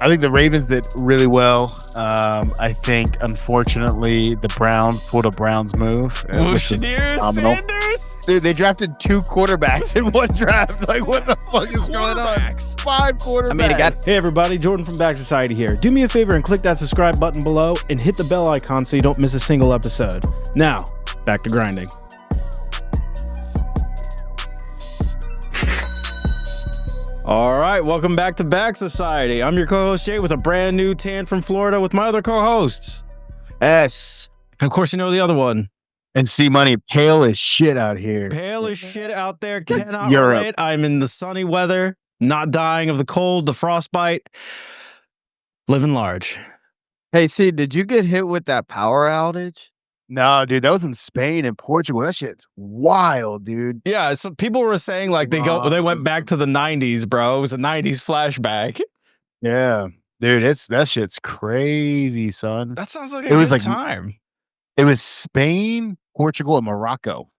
I think the Ravens did really well. I think, unfortunately, the Browns pulled a Browns move, which is phenomenal. Sanders? Dude, they drafted 2 quarterbacks in one draft. Like, what the fuck is going on? 5 quarterbacks. I mean, Hey everybody, Jordan from Back Society here. Do me a favor and click that subscribe button below and hit the bell icon so you don't miss a single episode. Now, back to grinding. All right, welcome back to Back Society. I'm your co-host Jay with a brand new tan from Florida with my other co-hosts. S. And of course, you know the other one. And C Money, pale as shit out here. Pale as shit out there. Cannot Europe. relate. I'm in the sunny weather, not dying of the cold, the frostbite. Living large. Hey, C, did you get hit with that power outage? No, dude, that was in Spain and Portugal. That shit's wild, dude. Yeah, so people were saying like they went back to the 90s, bro. It was a 90s flashback. Yeah, dude, that shit's crazy, son. That sounds like a good time. It was Spain, Portugal, and Morocco.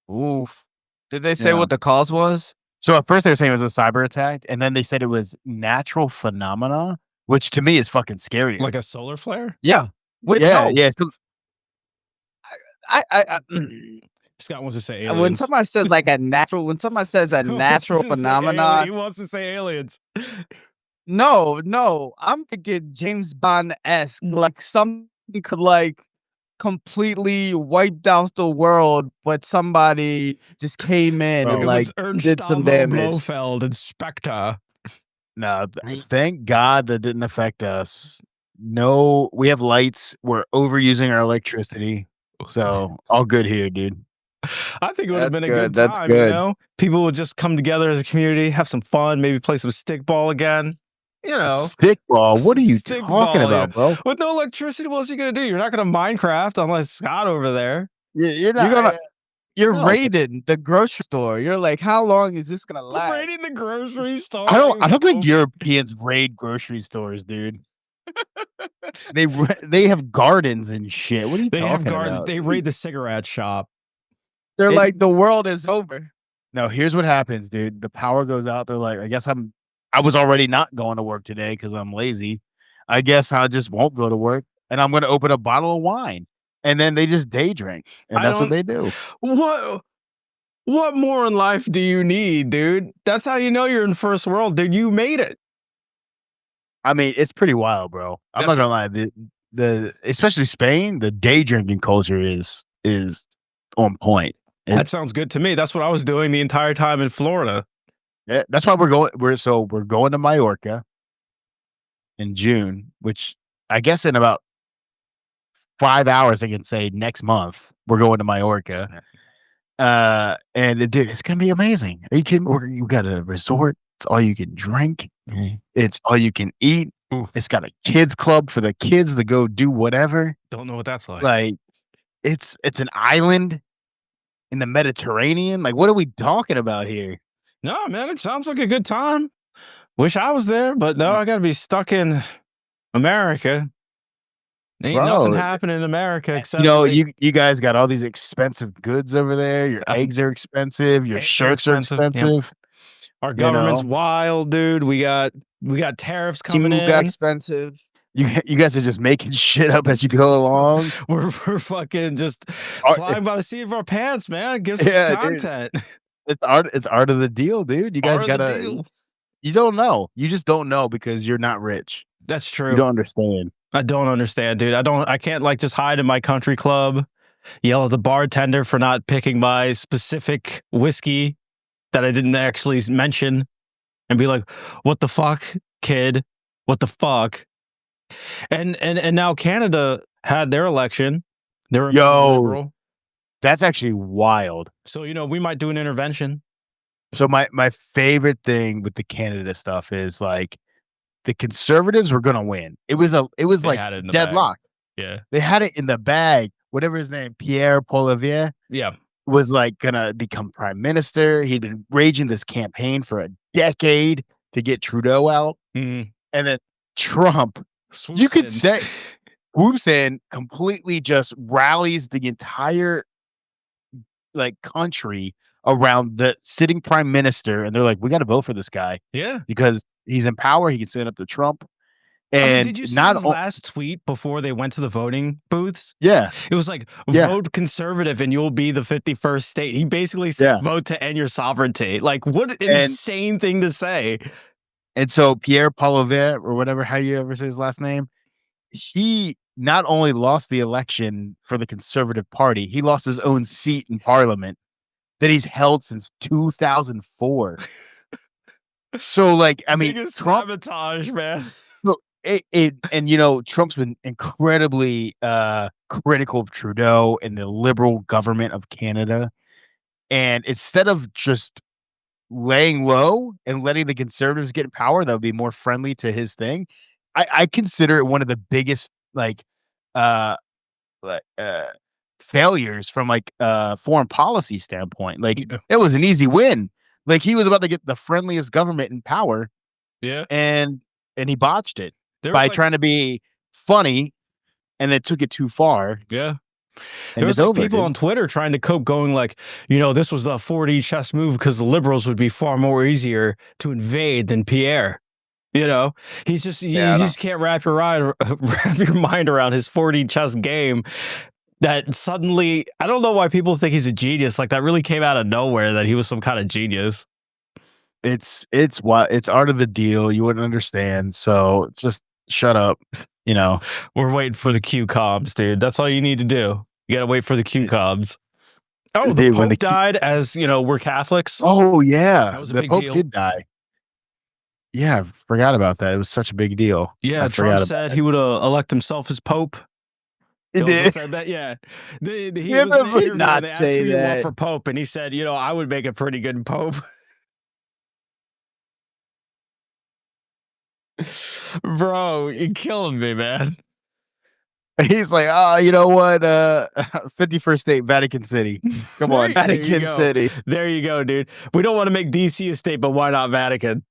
Oof. Did they say what the cause was? So at first they were saying it was a cyber attack, and then they said it was natural phenomena, which to me is fucking scary. Like a solar flare? Yeah. Wait, yeah. Scott wants to say aliens. When somebody says a natural phenomenon, he wants to say aliens. No, I'm thinking James Bond-esque, like something could completely wiped out the world, but somebody just came in and did some damage. Blofeld and Spectre. No, thank God that didn't affect us. No, we have lights. We're overusing our electricity. So all good here, dude. I think it would have been a good time. That's good. You know, people would just come together as a community, have some fun, maybe play some stickball again. You know, stickball. What are you talking about, bro? With no electricity, what else are you gonna do? You're not gonna Minecraft unless Scott over there. You're not. You're raiding the grocery store. You're like, how long is this gonna last? Raiding the grocery store. I don't think Europeans raid grocery stores, dude. They have gardens and shit. What are you talking about? They raid the cigarette shop. They're like, the world is over. No, here's what happens, dude. The power goes out. They're like, I was already not going to work today because I'm lazy. I guess I just won't go to work, and I'm going to open a bottle of wine, and then they just day drink, and that's what they do. What more in life do you need, dude? That's how you know you're in first world, dude. You made it. I mean, it's pretty wild, bro. I'm not gonna lie. The especially Spain, the day drinking culture is on point. That sounds good to me. That's what I was doing the entire time in Florida. Yeah, that's why we're going to Mallorca in June, which I guess in about 5 hours I can say next month we're going to Mallorca. And dude, it's gonna be amazing. Are you kidding? You got a resort. It's all you can drink. Mm-hmm. It's all you can eat. Ooh. It's got a kids club for the kids to go do whatever. Don't know what that's like. Like it's an island in the Mediterranean. Like, what are we talking about here? No, man, it sounds like a good time. Wish I was there, but no, I gotta be stuck in America. Ain't nothing happening in America except you guys got all these expensive goods over there. Your eggs are expensive. Your shirts are expensive. Yeah. Our government's wild, dude. We got tariffs coming in. Got expensive. You guys are just making shit up as you go along. We're fucking just flying by the seat of our pants, man. Give us content. Dude. It's art of the deal, dude. You guys gotta. You don't know. You just don't know because you're not rich. That's true. You don't understand. I don't understand, dude. I can't just hide in my country club, yell at the bartender for not picking my specific whiskey that I didn't actually mention, and be like, "What the fuck, kid? What the fuck?" And now Canada had their election. They're liberal. That's actually wild. So we might do an intervention. So my favorite thing with the Canada stuff is the conservatives were gonna win. It was like deadlock. Yeah, they had it in the bag. Whatever his name, Pierre Poilievre. Yeah. Was gonna become prime minister. He'd been raging this campaign for a decade to get Trudeau out. Mm-hmm. And then Trump, swoops in, completely just rallies the entire country around the sitting prime minister. And they're like, we got to vote for this guy. Yeah. Because he's in power. He can stand up to Trump. And I mean, did you see his last tweet before they went to the voting booths? Yeah. It was like, vote conservative and you'll be the 51st state. He basically said, vote to end your sovereignty. Like, what an insane thing to say. And so Pierre Poilievre, or whatever, how you ever say his last name, he not only lost the election for the Conservative Party, he lost his own seat in Parliament that he's held since 2004. So, like, I mean, biggest Trump, sabotage, man. And you know, Trump's been incredibly critical of Trudeau and the Liberal government of Canada. And instead of just laying low and letting the Conservatives get power that would be more friendly to his thing, I consider it one of the biggest uh failures from foreign policy standpoint. Like it was an easy win. Like he was about to get the friendliest government in power. Yeah. And he botched it by trying to be funny, and it took it too far. Yeah. And there was like people on Twitter trying to cope, going like, you know, this was the 4D chess move because the Liberals would be far more easier to invade than Pierre. You know, he's just you just can't wrap your mind around his 4D chess game. That suddenly, I don't know why people think he's a genius. Like that really came out of nowhere that he was some kind of genius. It's art of the deal. You wouldn't understand. So just shut up. You know, we're waiting for the Q comms, dude. That's all you need to do. You got to wait for the Q comms. Oh, the Pope died, as you know, we're Catholics. Oh yeah, that was a big deal. The Pope did die. Yeah, forgot about that. It was such a big deal. Yeah, Trump said he would elect himself as Pope. He did. Said that, yeah. He was in an interview and they asked who you want for Pope, and he said, you know, I would make a pretty good Pope. Bro, you're killing me, man. He's like, oh, you know what? 51st state, Vatican City. Come on, Vatican City. There you go, dude. We don't want to make DC a state, but why not Vatican?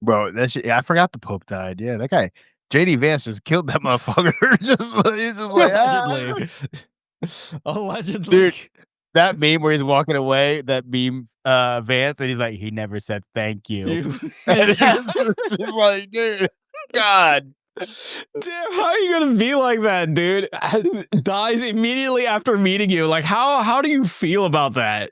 Bro, I forgot the Pope died. Yeah, that guy, JD Vance, just killed that motherfucker. He's just like, allegedly. Allegedly. Dude, that meme where he's walking away, that meme, Vance, and he's like, he never said thank you. And it's just like, dude, God. Damn, how are you gonna be like that, dude? Dies immediately after meeting you. Like, how do you feel about that?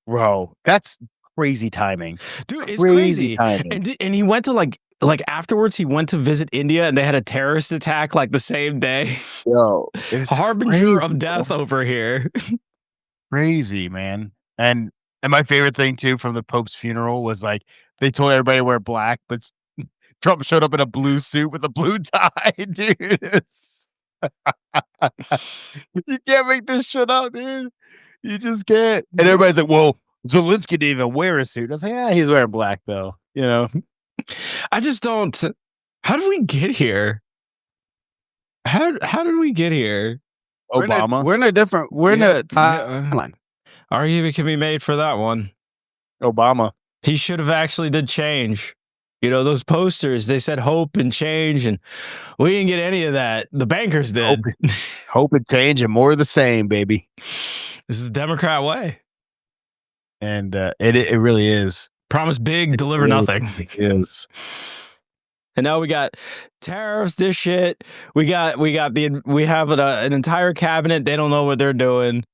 Bro, that's crazy timing. Dude, it's crazy. And he went to like afterwards, he went to visit India and they had a terrorist attack like the same day. Yo, harbinger of death over here. Crazy, man. And my favorite thing too from the Pope's funeral was like they told everybody to wear black, but Trump showed up in a blue suit with a blue tie, dude. You can't make this shit up, dude. You just can't. And everybody's like, well, Zelensky didn't even wear a suit. I was like, yeah, he's wearing black though. You know? I just don't. How did we get here? How did we get here? Obama. We're in a different. We're in a timeline. Argument can be made for that one. Obama. He should have actually did change. You know, those posters, they said hope and change, and we didn't get any of that. The bankers did. Hope and change and more of the same, baby. This is the Democrat way. And it really is. Promise big, deliver nothing. It is. And now we got tariffs, this shit. We have an entire cabinet. They don't know what they're doing.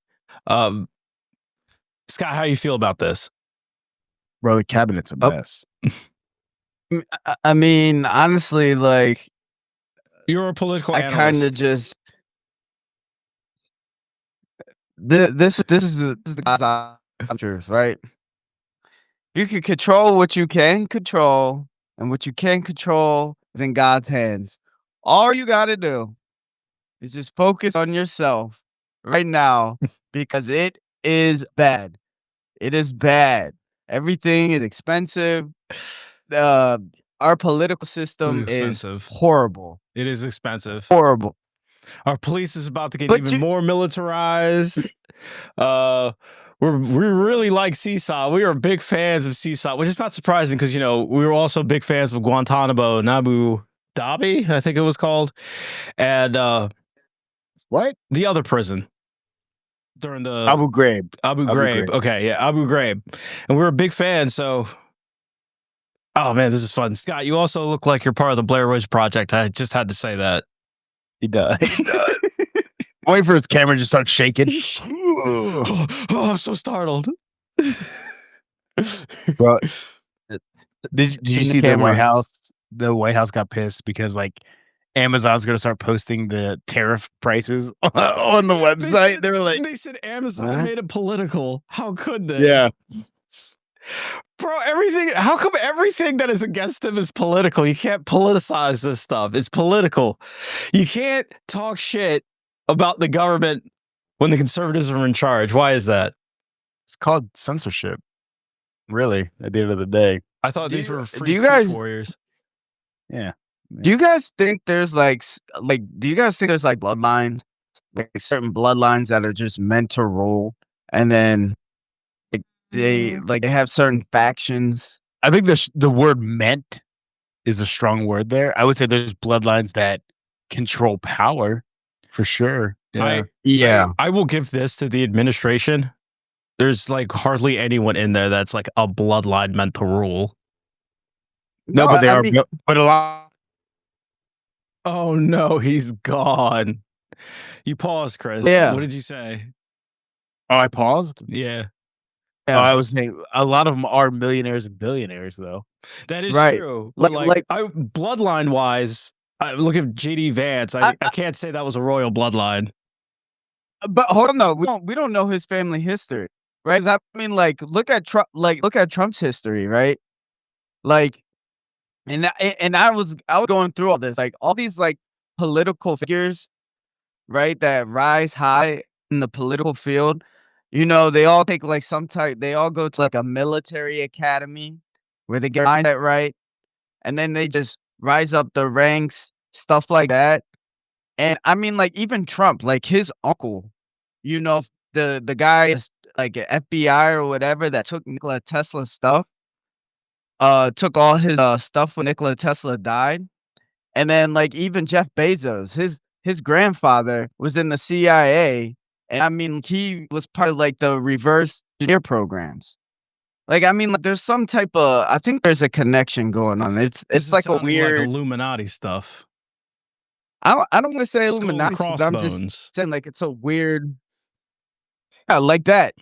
Scott, how you feel about this? Bro, the cabinet's a mess. I mean, honestly, like you're a political analyst. I kind of just this is the God's truth, right? You can control what you can control, and what you can't control is in God's hands. All you got to do is just focus on yourself right now, because it is bad. It is bad. Everything is expensive. Our political system is horrible. It is expensive. Horrible. Our police is about to get even more militarized. We really like Seesaw. We are big fans of Seesaw, which is not surprising because, you know, we were also big fans of Guantanamo and Abu Dhabi, I think it was called. And what? The other prison. During the Abu Ghraib. Okay, yeah, Abu Ghraib. And we were a big fan, so Oh man, this is fun. Scott, you also look like you're part of the Blair Witch Project. I just had to say that. He does. Wait for his camera to start shaking. Oh, I'm so startled. Bro, did you see the White camera. House? The White House got pissed because like Amazon's going to start posting the tariff prices on the website. They were like, they said Amazon made it political. How could they? yeah. Bro, how come everything that is against him is political? You can't politicize this stuff. It's political. You can't talk shit about the government when the conservatives are in charge. Why is that? It's called censorship. Really, at the end of the day. I thought these were free do you speech guys- warriors. Yeah. Do you guys think there's like do you guys think there's like bloodlines, like certain bloodlines that are just meant to rule, and then they have certain factions? I think the word meant is a strong word there. I would say there's bloodlines that control power for sure. Yeah. I will give this to the administration. There's like hardly anyone in there that's like a bloodline meant to rule. No, but but a lot. Oh no, he's gone. You paused, Chris. Yeah. What did you say? Oh, I paused? Yeah. Oh, I was saying a lot of them are millionaires and billionaires, though. That is Right. true. But bloodline wise, look at JD Vance. I can't say that was a royal bloodline. But hold on, though. We don't know his family history, right? 'Cause I mean, like, look at Trump. Like, look at Trump's history, right? Like, and I was going through all this, like all these like political figures, right, that rise high in the political field. You know, they all take like they all go to like a military academy where they get mindset right, and then they just rise up the ranks, stuff like that. And I mean, like even Trump, like his uncle, you know, the guy is like an FBI or whatever that took Nikola Tesla's stuff, took all his stuff when Nikola Tesla died. And then like even Jeff Bezos, his grandfather was in the CIA. And I mean, he was part of like the reverse engineer programs. Like, I mean, like, there's some type of, I think there's a connection going on. It's like a weird like Illuminati stuff. I don't want to say Skull and Illuminati. I'm crossbones. just saying like it's a weird, yeah, like that,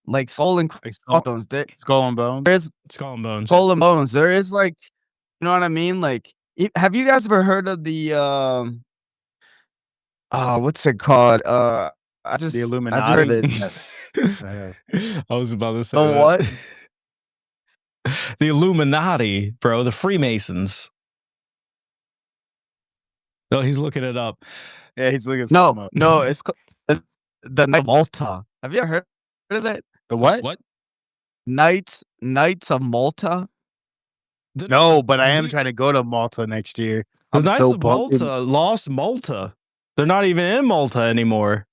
like soul and crossbones. Skull and Bones. There's Skull and Bones. Skull and Bones. There is like, you know what I mean? Like, have you guys ever heard of the what's it called? The Illuminati. I heard it. I was about to say The that. what? The Illuminati, bro. The Freemasons. No, he's looking it up. Yeah, he's looking. No, it's the Knights of Malta. Have you ever heard of that? The what? What? Knights of Malta. No, but I am trying to go to Malta next year. The I'm Knights so of bummed. Malta lost Malta. They're not even in Malta anymore.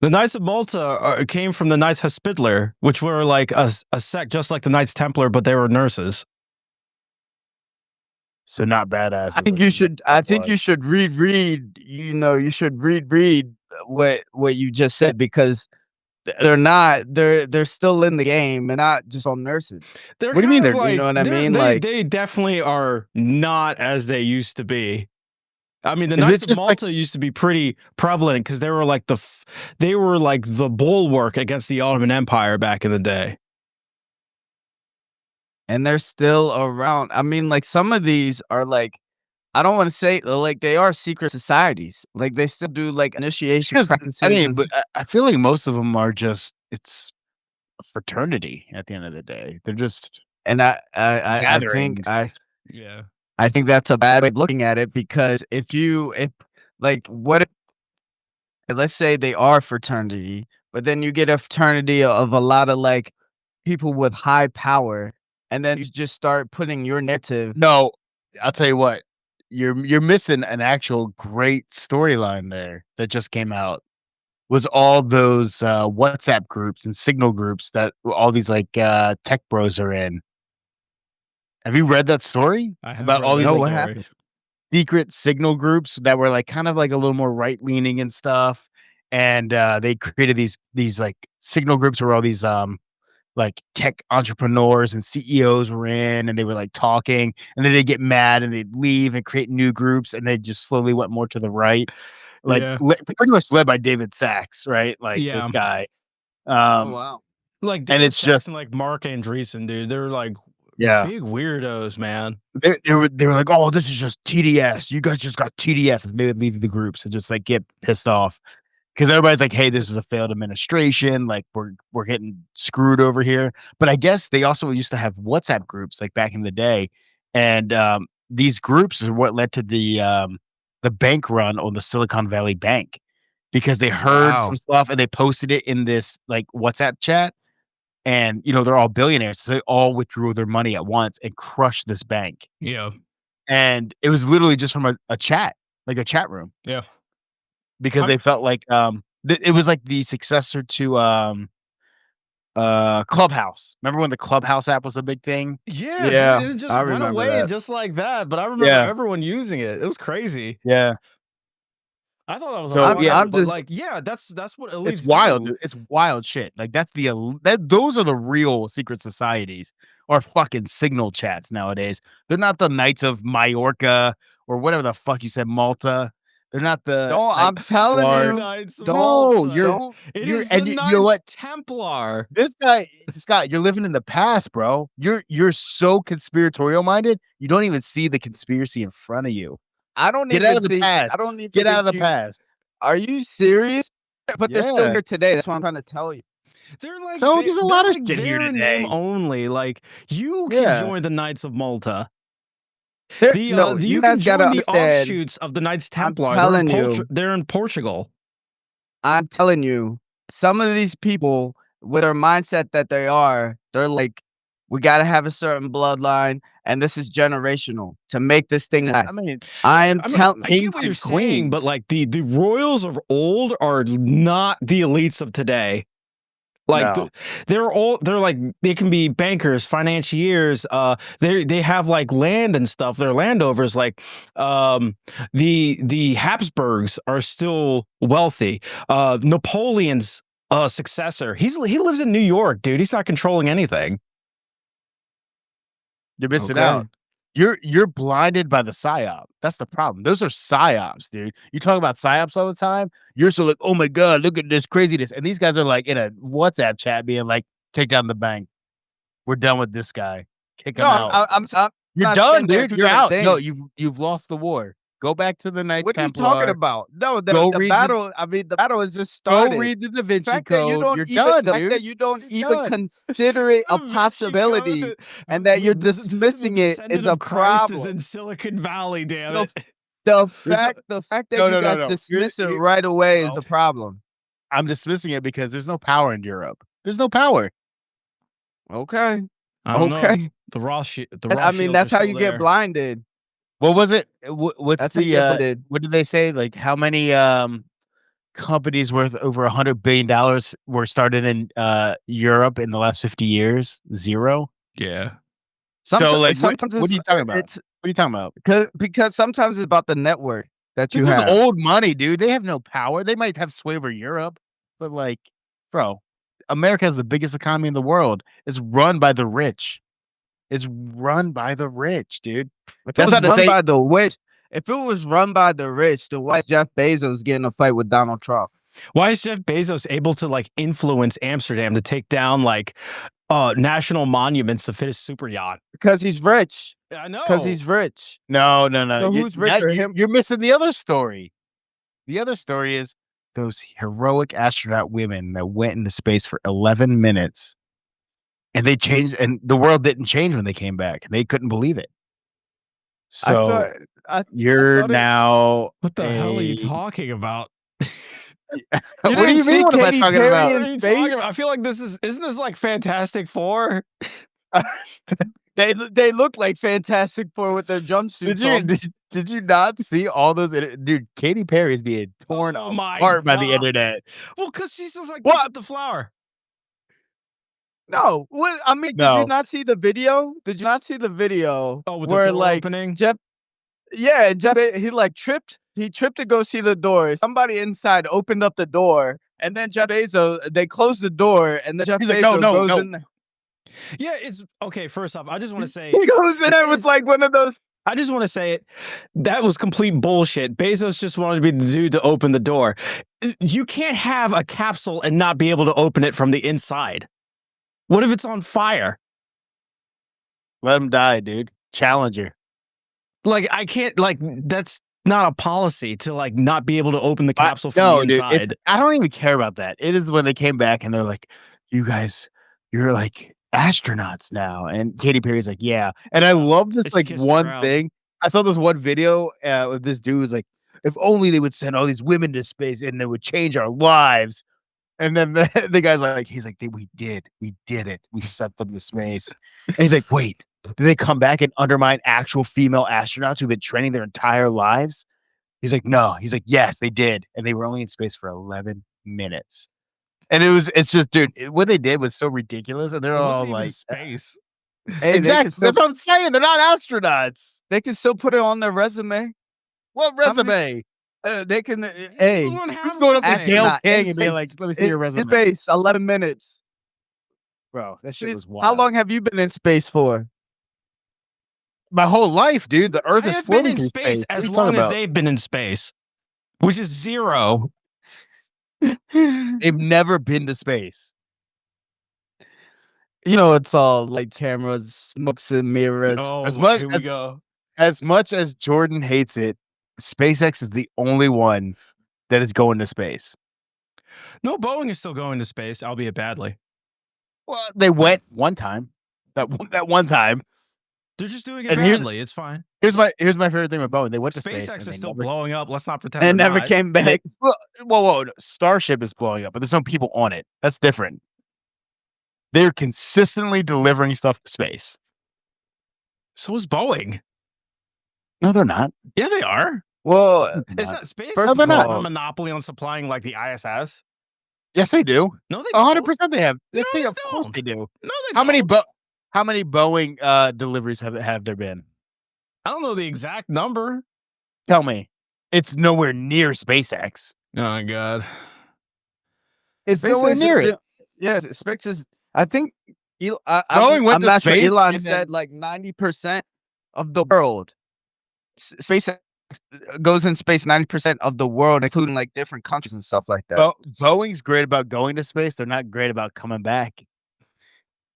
The Knights of Malta came from the Knights Hospitaller, which were like a sect just like the Knights Templar, but they were nurses. So not badass. I think you should. I think you should read. You know, you should read what you just said, because they're not. They're still in the game and not just on nurses. What do you mean? You know what I mean? They definitely are not as they used to be. I mean, the Knights of Malta used to be pretty prevalent because they were like the bulwark against the Ottoman Empire back in the day. And they're still around. I mean, like some of these are like, I don't want to say like they are secret societies. Like they still do like initiation practices. I mean, but I feel like most of them are just it's a fraternity at the end of the day. They're just I think that's a bad way of looking at it, because if let's say they are fraternity, but then you get a fraternity of a lot of like people with high power, and then you just start putting your narrative. No, I'll tell you what, you're missing an actual great storyline there that just came out. Was all those WhatsApp groups and Signal groups that all these like tech bros are in. Have you read that story about all these like, secret Signal groups that were like kind of like a little more right leaning and stuff? And they created these like Signal groups where all these like tech entrepreneurs and CEOs were in, and they were like talking, and then they'd get mad and they'd leave and create new groups, and they just slowly went more to the right, like Yeah. pretty much led by David Sachs, right? Like Yeah. this guy. Oh wow. Like And David it's Sachs just and like Mark Andreessen, dude. They're like yeah. big weirdos, man. They were like, oh, this is just TDS. You guys just got TDS, and they would leave the groups and just like get pissed off. Because everybody's like, "Hey, this is a failed administration. Like, we're getting screwed over here." But I guess they also used to have WhatsApp groups, like back in the day, and these groups are what led to the bank run on the Silicon Valley Bank, because they heard Wow. some stuff and they posted it in this like WhatsApp chat, and they're all billionaires, so they all withdrew their money at once and crushed this bank. Yeah. And it was literally just from a chat, like a chat room. Yeah. Because they felt like, it was like the successor to, Clubhouse. Remember when the Clubhouse app was a big thing? Yeah, Yeah, dude, and it just I went remember away that. just like that. But I remember Yeah. everyone using it. It was crazy. Yeah. I thought that was So, unfuckable, yeah. I'm but just- like, yeah, that's what elites It's wild, do. dude. It's wild shit. Like, that's those are the real secret societies, or fucking signal chats nowadays. They're not the Knights of Majorca or whatever the fuck you said, Malta. They're not the Don't. like, I'm telling Templar. you. Knights of Don't. Malta. you're It you're is the and you know Knights what? Templar. This guy, you're living in the past, bro. You're so conspiratorial minded. You don't even see the conspiracy in front of you. I don't Get even out of the think. past. I don't even Get out of think the you- past. Are you serious? But they're still Yeah. here today. That's what I'm trying to tell you. They're like So there's a lot of like shit here their name today. only. Like you can Yeah. join the Knights of Malta. No, You you can guys gotta join the understand. offshoots of the Knights I'm Templar. telling you. They're in Portugal. I'm telling you, some of these people, with their mindset that they're like, we gotta have a certain bloodline, and this is generational to make this thing last. I mean, I I telling get what you're saying, but like the royals of old are not the elites of today. Like No. they're like they can be bankers, financiers. They have like land and stuff. They're landowners. Like the Habsburgs are still wealthy. Napoleon's successor. He lives in New York, dude. He's not controlling anything. You're missing Okay. out. You're blinded by the psyop. That's the problem. Those are psyops, dude. You talk about psyops all the time. You're so like, oh my god, look at this craziness. And these guys are like in a WhatsApp chat being like, take down the bank. We're done with this guy. Kick him No, out. I'm You're not done, saying they're dude. two You're different out. No, things. you've lost the war. Go back to the Knights What are you Templar. talking about? No, Go the read battle. I mean, the battle is just started. Go read the Da The Vinci fact that you Code. don't You're even, done, the fact dude. that you don't You're even done. consider it a Da Vinci possibility, Code, and that you're the dismissing it descendant is a of Christ is problem. in Silicon Valley. Damn The, it. the fact that No, you no, no, guys no. dismiss it You're- right away is no. a problem. I'm dismissing it because there's no power in Europe. There's no power. Okay. I don't know. Okay. The I mean, that's how you get blinded. What was it? What's That's how you get the blinded. what did they say? Like how many companies worth over $100 billion were started in Europe in the last 50 years? Zero. Yeah. So like Sometimes what are you talking about? It's What are you talking about? because sometimes it's about the network that you This is have. old money, dude. They have no power. They might have sway over Europe, but like, bro, America has the biggest economy in the world. It's run by the rich. It's run by the rich, dude. If That's it was not to run say- by the rich, if it was run by the rich, then why is Jeff Bezos getting a fight with Donald Trump? Why is Jeff Bezos able to like influence Amsterdam to take down like national monuments to fit his super yacht? Because he's rich. I know. Because he's rich. No. So who's richer, him? You're missing the other story. The other story is those heroic astronaut women that went into space for 11 minutes, and they changed, and the world didn't change when they came back. They couldn't believe it. So you're now. What the hell are you a- talking about? What do didn't you see mean? What am I Katy talking Perry about? in What are you space? talking about? I feel like isn't this like Fantastic Four? They look like Fantastic Four with their jumpsuits on. Did you not see all those? Dude, Katy Perry is being torn Oh my apart by the God. internet. Well, because she's just like What? this with the flower. No, what I mean, did No. you not see the video? Did you not see the video Oh, with the where door like opening? Jeff? Yeah, Jeff. He like tripped. He tripped to go see the door. Somebody inside opened up the door, and then Jeff Bezos. They closed the door, and then Jeff He's Bezos like, no, goes no. in there. Yeah, it's okay. First off, I just want to say He goes in there with like one of those. I just want to say it. That was complete bullshit. Bezos just wanted to be the dude to open the door. You can't have a capsule and not be able to open it from the inside. What if it's on fire? Let him die, dude. Challenger. Like, I can't, like, that's not a policy to, like, not be able to open the capsule from the Dude, inside. I don't even care about that. It is when they came back and they're like, you guys, you're like astronauts now. And Katy Perry's like, yeah. And I love this She like kissed the one ground. thing. I saw this one video of this dude was like, if only they would send all these women to space and it would change our lives. And then the guy's like, he's like, we did it. We sent them to space. And he's like, wait, did they come back and undermine actual female astronauts who've been training their entire lives? He's like, no. He's like, yes, they did. And they were only in space for 11 minutes. And it's just, dude, what they did was so ridiculous. And they're It all wasn't even like, space. Hey, exactly. That's what I'm saying. They're not astronauts. they can still put it on their resume. What resume? They can. Hey, Everyone Who's has going up to resumes. Gail astronaut King in and being space. like, let me see your In resume. space, 11 minutes. Bro, that shit was wild. How long have you been in space for? My whole life, dude. The Earth I is have been floating in through space space. What are as you talking long as about? they've been in space, which is 0. They've never been to space. You know, it's all lights, cameras, smokes and mirrors. Oh, Here we go. As much as Jordan hates it, SpaceX is the only one that is going to space. No, Boeing is still going to space, albeit badly. Well, they went one time. That one time. They're just doing it And badly. It's fine. Here's my favorite thing about Boeing. They went to space. SpaceX And is they still never, blowing up. Let's not pretend And they're never not. came back. whoa. Starship is blowing up, but there's no people on it. That's different. They're consistently delivering stuff to space. So is Boeing. No, they're not. Yeah, they are. Well, It's not SpaceX. First Doesn't of have all- a monopoly on supplying like the ISS. Yes, they do. No, they don't. 100% they have. Yes, No, they they of course don't. they do. No, they How many don't. how many Boeing deliveries have there been? I don't know the exact number. Tell me. It's nowhere near SpaceX. Oh my god. It's nowhere near it. Yes, SpaceX is. I think. Boeing went I'm to not sure. space Elon and said like 90% of the world. SpaceX goes in space 90% of the world, including like different countries and stuff like that. Boeing's great about going to space. They're not great about coming back.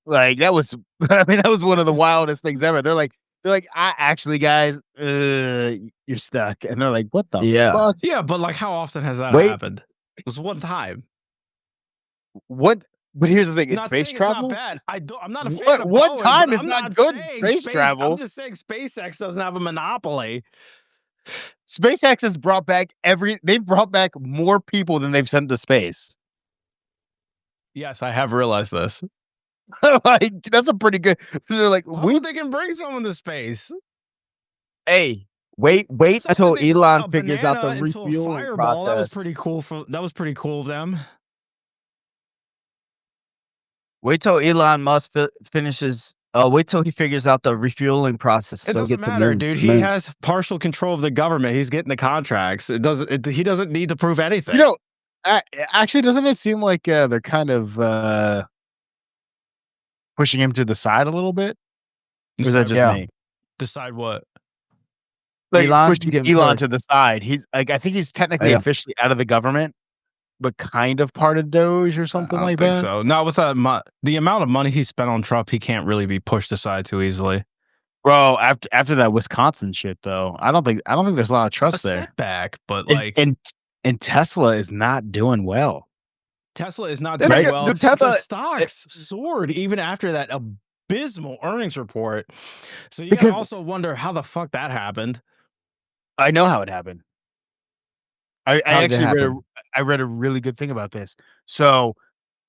Like that was, I mean, that was one of the wildest things ever. They're like, I actually, guys, you're stuck, and they're like, what the fuck? Yeah, but like, how often has that Wait. happened? It was one time. What? But here's the thing: it's Not space saying travel. It's not bad. I'm not a fan What- of one Boeing, time but is I'm not good in saying space travel. I'm just saying SpaceX doesn't have a monopoly. SpaceX has brought back they've brought back more people than they've sent to space. Yes, I have realized this. Like that's a pretty good. They're like, They can bring someone to space. Hey, wait Something until they put Elon a figures out the banana into a refueling fireball. process. That was pretty cool. That was pretty cool of them. Wait till Elon Musk finishes. Wait till he figures out the refueling process. It doesn't matter, dude. He has partial control of the government. He's getting the contracts. He doesn't need to prove anything. You know, actually, doesn't it seem like they're kind of pushing him to the side a little bit? Or is that just me? Decide what? Like Elon pushing getting Elon pushed. to the side. He's like, I think he's technically Yeah. officially out of the government, but kind of part of Doge or something I don't like think that. so. Not with that the amount of money he spent on Trump, he can't really be pushed aside too easily. Bro, after that Wisconsin shit, though, I don't think there's a lot of trust A there. setback, but And- like and Tesla is not doing well. Tesla is not They're doing not- well. the Tesla- The stocks soared even after that abysmal earnings report. So you Because- gotta also wonder how the fuck that happened. I know how it happened. I How did it actually happen? I read a really good thing about this. So,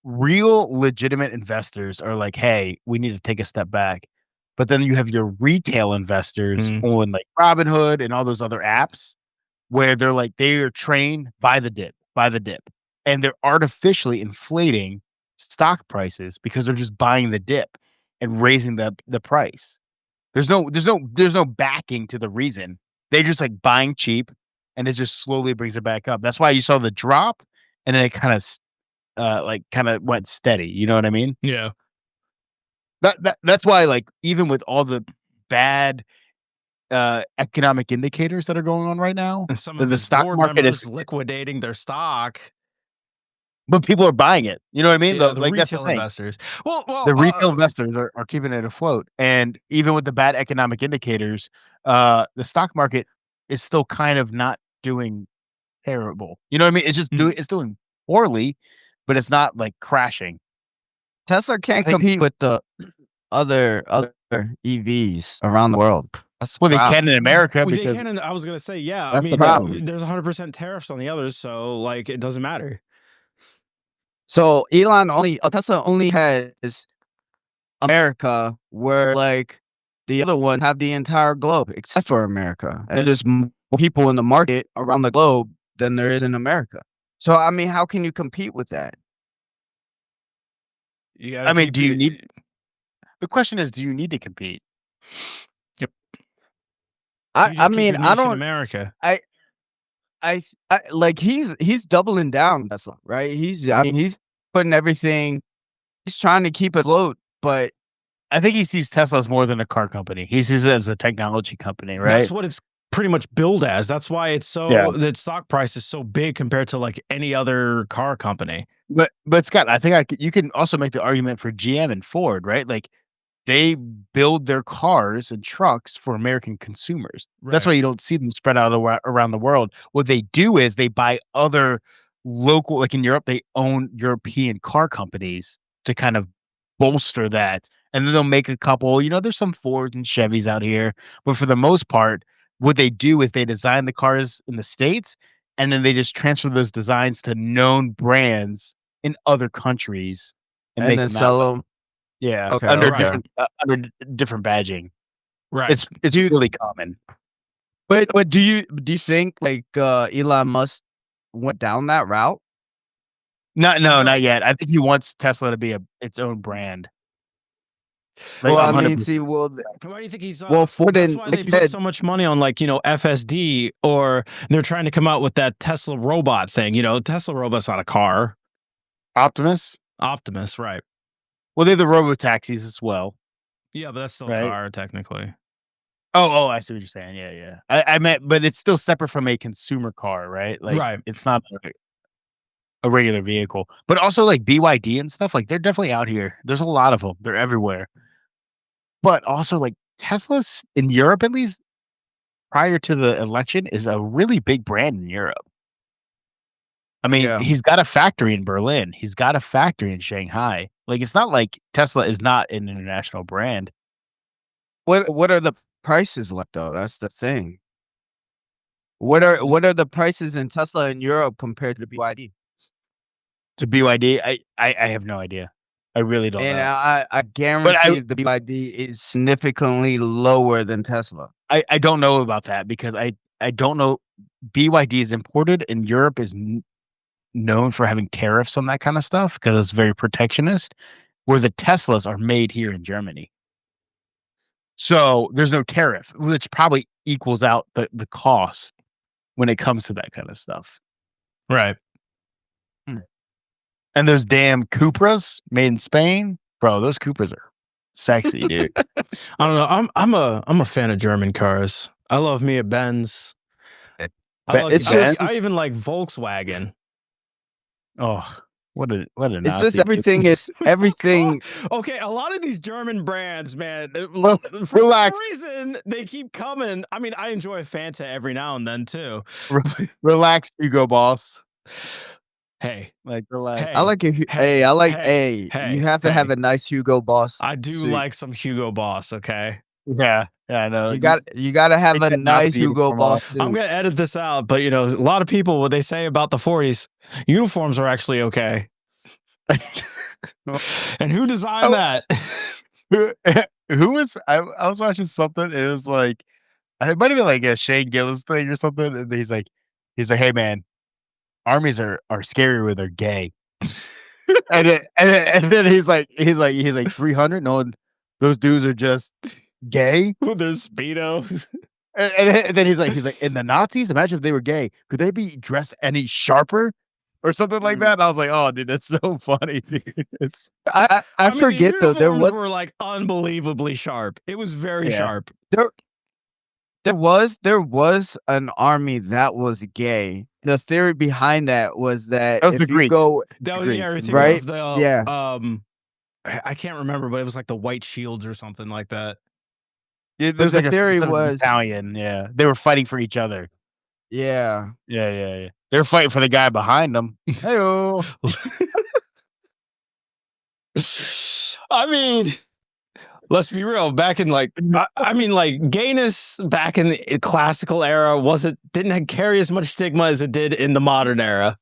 real legitimate investors are like, "Hey, we need to take a step back." But then you have your retail investors on like Robinhood and all those other apps where they're like they are trained by the dip, and they're artificially inflating stock prices because they're just buying the dip and raising the price. There's no backing to the reason. They just like buying cheap, and it just slowly brings it back up. That's why you saw the drop, and then it kind of went steady. You know what I mean? Yeah. That's why, like, even with all the bad economic indicators that are going on right now, And some that of the his stock board market is, members liquidating their stock. but people are buying it. You know what I mean? Yeah, the Like, that's the retail thing. investors. Well, The retail investors are keeping it afloat, and even with the bad economic indicators, the stock market is still kind of not doing terrible. You know what I mean? It's just it's doing poorly, but it's not like crashing. Tesla can't compete with the other EVs around the world. That's the Well, they problem. can in America they because can. I was gonna say, yeah. I That's the mean, problem. there's 100% tariffs on the others, so like it doesn't matter. So Tesla only has America, where like the other one have the entire globe except for America, and there's more people in the market around the globe than there is in America. So I mean, how can you compete with that? You gotta I mean, keep do you it. need? The question is, do you need to compete? Yep. I You I just keep mean, your I niche in don't. America. I like he's doubling down. That's all, right. He's putting everything. He's trying to keep it afloat, but I think he sees Tesla as more than a car company. He sees it as a technology company, That's right? what it's pretty much billed as. That's why it's Yeah. so that stock price is so big compared to like any other car company. But Scott, I think you can also make the argument for GM and Ford, right? Like, they build their cars and trucks for American consumers. That's Right. why you don't see them spread out around the world. What they do is they buy other local, like in Europe, they own European car companies to kind of bolster that. And then they'll make a couple, there's some Fords and Chevys out here, but for the most part, what they do is they design the cars in the States, and then they just transfer those designs to known brands in other countries and and make then them that way. sell them. Yeah, Okay, under okay. different badging. Right. It's Do you, really common. but do you think like Elon Musk went down that route? No, No. not yet. I think he wants Tesla to be its own brand. Like Well, I mean, 100%. see, Why do you think he's Ford that's and why like they you put said, so much money on like, FSD, or they're trying to come out with that Tesla robot thing. Tesla robot's not a car. Optimus. Optimus, right. Well, they're the robo taxis as well, Yeah, but that's still a right? car technically. Oh, I see what you're saying. Yeah. I meant, but it's still separate from a consumer car, right? Like, Right. it's not a regular vehicle. But also like BYD and stuff, like they're definitely out here. There's a lot of them. They're everywhere. But also like Tesla's in Europe, at least prior to the election, is a really big brand in Europe. I mean, yeah. he's got a factory in Berlin. He's got a factory in Shanghai. Like, it's not like Tesla is not an international brand. What are the prices like though? That's the thing. What are the prices in Tesla in Europe compared to BYD? To BYD, I have no idea. I really don't And know. I But guarantee the BYD is significantly lower than Tesla. I don't know about that because I don't know. BYD is imported, and Europe is known for having tariffs on that kind of stuff because it's very protectionist, where the Teslas are made here in Germany. So there's no tariff, which probably equals out the cost when it comes to that kind of stuff. Right. And those damn Cupras made in Spain, bro, those Cupras are sexy, dude. I don't know. I'm a fan of German cars. I love me a Benz. I even like Volkswagen. Oh, what a It's just Nazi. everything is everything. Okay, a lot of these German brands, man. Well, For relax. some reason, they keep coming. I mean, I enjoy Fanta every now and then too. Relax, Hugo Boss. Hey, Like, relax. I like it. Hey, I like. Hey, you have to have a nice Hugo Boss. I do suit. like some Hugo Boss. Okay. Yeah, I know. You got to have a that nice Nazi Hugo uniform Boss off. suit. I'm gonna edit this out, but a lot of people, what they say about the 40s, uniforms are actually okay. And who designed that? Who was I was watching something. It was like it might have been like a Shane Gillis thing or something. And he's like, hey man, armies are scary when they're gay. and then he's like 300. No, those dudes are just gay. With their speedos. And then he's like, and the Nazis. Imagine if they were gay. Could they be dressed any sharper or something like that. And I was like, oh, dude, that's so funny, dude. It's I mean, forget the though. There uniforms was were like unbelievably sharp. It was very sharp. there was an army that was gay. The theory behind that was that was if the you Greeks. go That The was Greeks, everything right? of the Yeah. I can't remember, but it was like the white shields or something like that. Yeah, But there's the like a theory sort of was battalion. Yeah, they were fighting for each other. yeah. Yeah. They were fighting for the guy behind them. Hey-o. I mean, let's be real. Back in like, I mean, like gayness back in the classical era didn't carry as much stigma as it did in the modern era.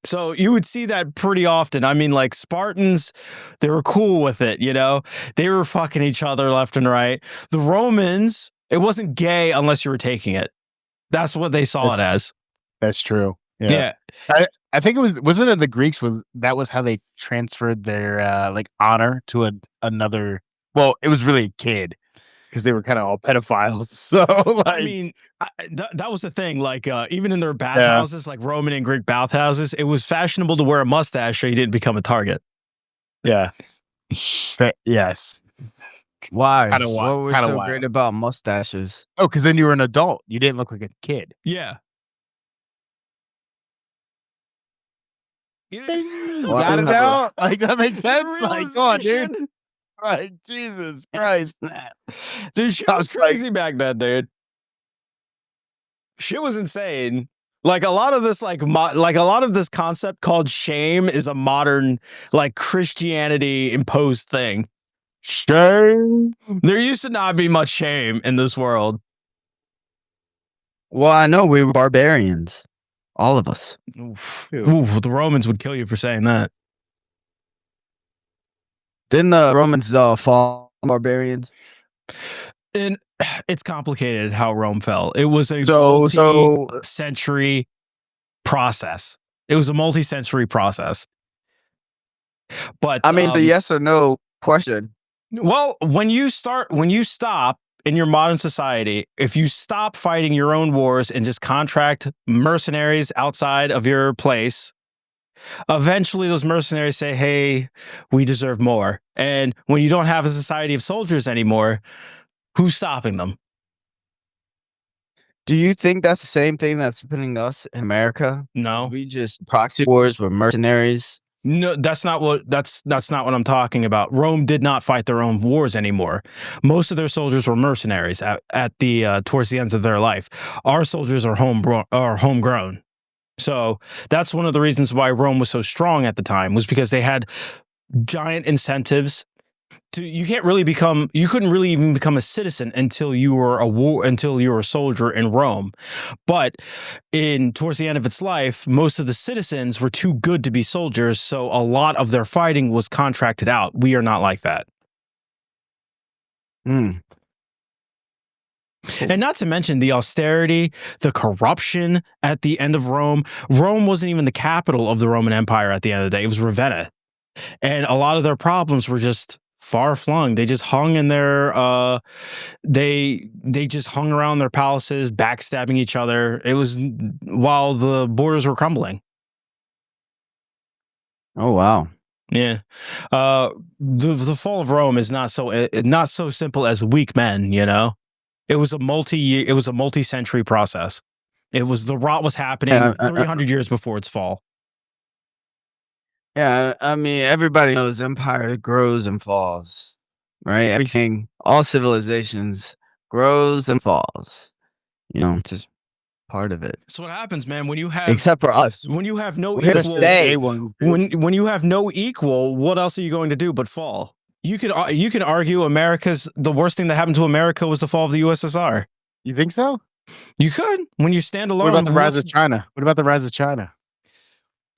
So you would see that pretty often. I mean, like Spartans, they were cool with it, you know? They were fucking each other left and right. The Romans, it wasn't gay unless you were taking it. That's what they saw it as. That's true. Yeah. I think wasn't it the Greeks that was how they transferred their like honor to another. Well, it was really a kid because they were kind of all pedophiles. So like, I mean, that was the thing. Like, even in their bathhouses, like Roman and Greek bathhouses, it was fashionable to wear a mustache so you didn't become a target. yeah, yes. Why? Kinda What was kinda so wild. great about mustaches? Oh, because then you were an adult. You didn't look like a kid. Yeah. You Well, got it I- now? Like that makes sense. Like, come on, dude. Realization. Right, Jesus Christ. Dude, shit I was was like- crazy back then, dude. Shit was insane. Like a lot of this, like a lot of this concept called shame is a modern, like Christianity imposed thing. Shame. There used to not be much shame in this world. Well, I know we were barbarians. All of us. Oof, the Romans would kill you for saying that. Didn't the Romans fall barbarians? And it's complicated how Rome fell. It was a So multi-century process. It was a multi-century process. But I mean, it's a yes or no question. well, when you stop in your modern society, if you stop fighting your own wars and just contract mercenaries outside of your place, eventually those mercenaries say, hey, we deserve more. And when you don't have a society of soldiers anymore, who's stopping them? Do you think that's the same thing that's happening to us in America? No. We just proxy wars with mercenaries. No, that's not what I'm talking about. Rome did not fight their own wars anymore. Most of their soldiers were mercenaries at the towards the ends of their life. Our soldiers are homegrown. So that's one of the reasons why Rome was so strong at the time, was because they had giant incentives you couldn't really even become a citizen until you were a soldier in Rome. But towards the end of its life, most of the citizens were too good to be soldiers, so a lot of their fighting was contracted out. We are not like that. Hmm. And not to mention the austerity, the corruption at the end of Rome. Rome wasn't even the capital of the Roman Empire at the end of the day. It was Ravenna. And a lot of their problems were just far flung. They just hung in their they just hung around their palaces, backstabbing each other. It was while the borders were crumbling. Oh wow. Yeah. The fall of Rome is not so simple as weak men, you know. It was a multi-century process. The rot was happening 300 years before its fall. Yeah, I mean, everybody knows empire grows and falls, right? Everything, all civilizations grows and falls. You know, it's just part of it. So what happens, man, when you have Except for us. when you have no We're equal, stay. when you have no equal, what else are you going to do but fall? You can argue the worst thing that happened to America was the fall of the USSR. You think so? You could, when you stand alone. What about the rise of China? What about the rise of China?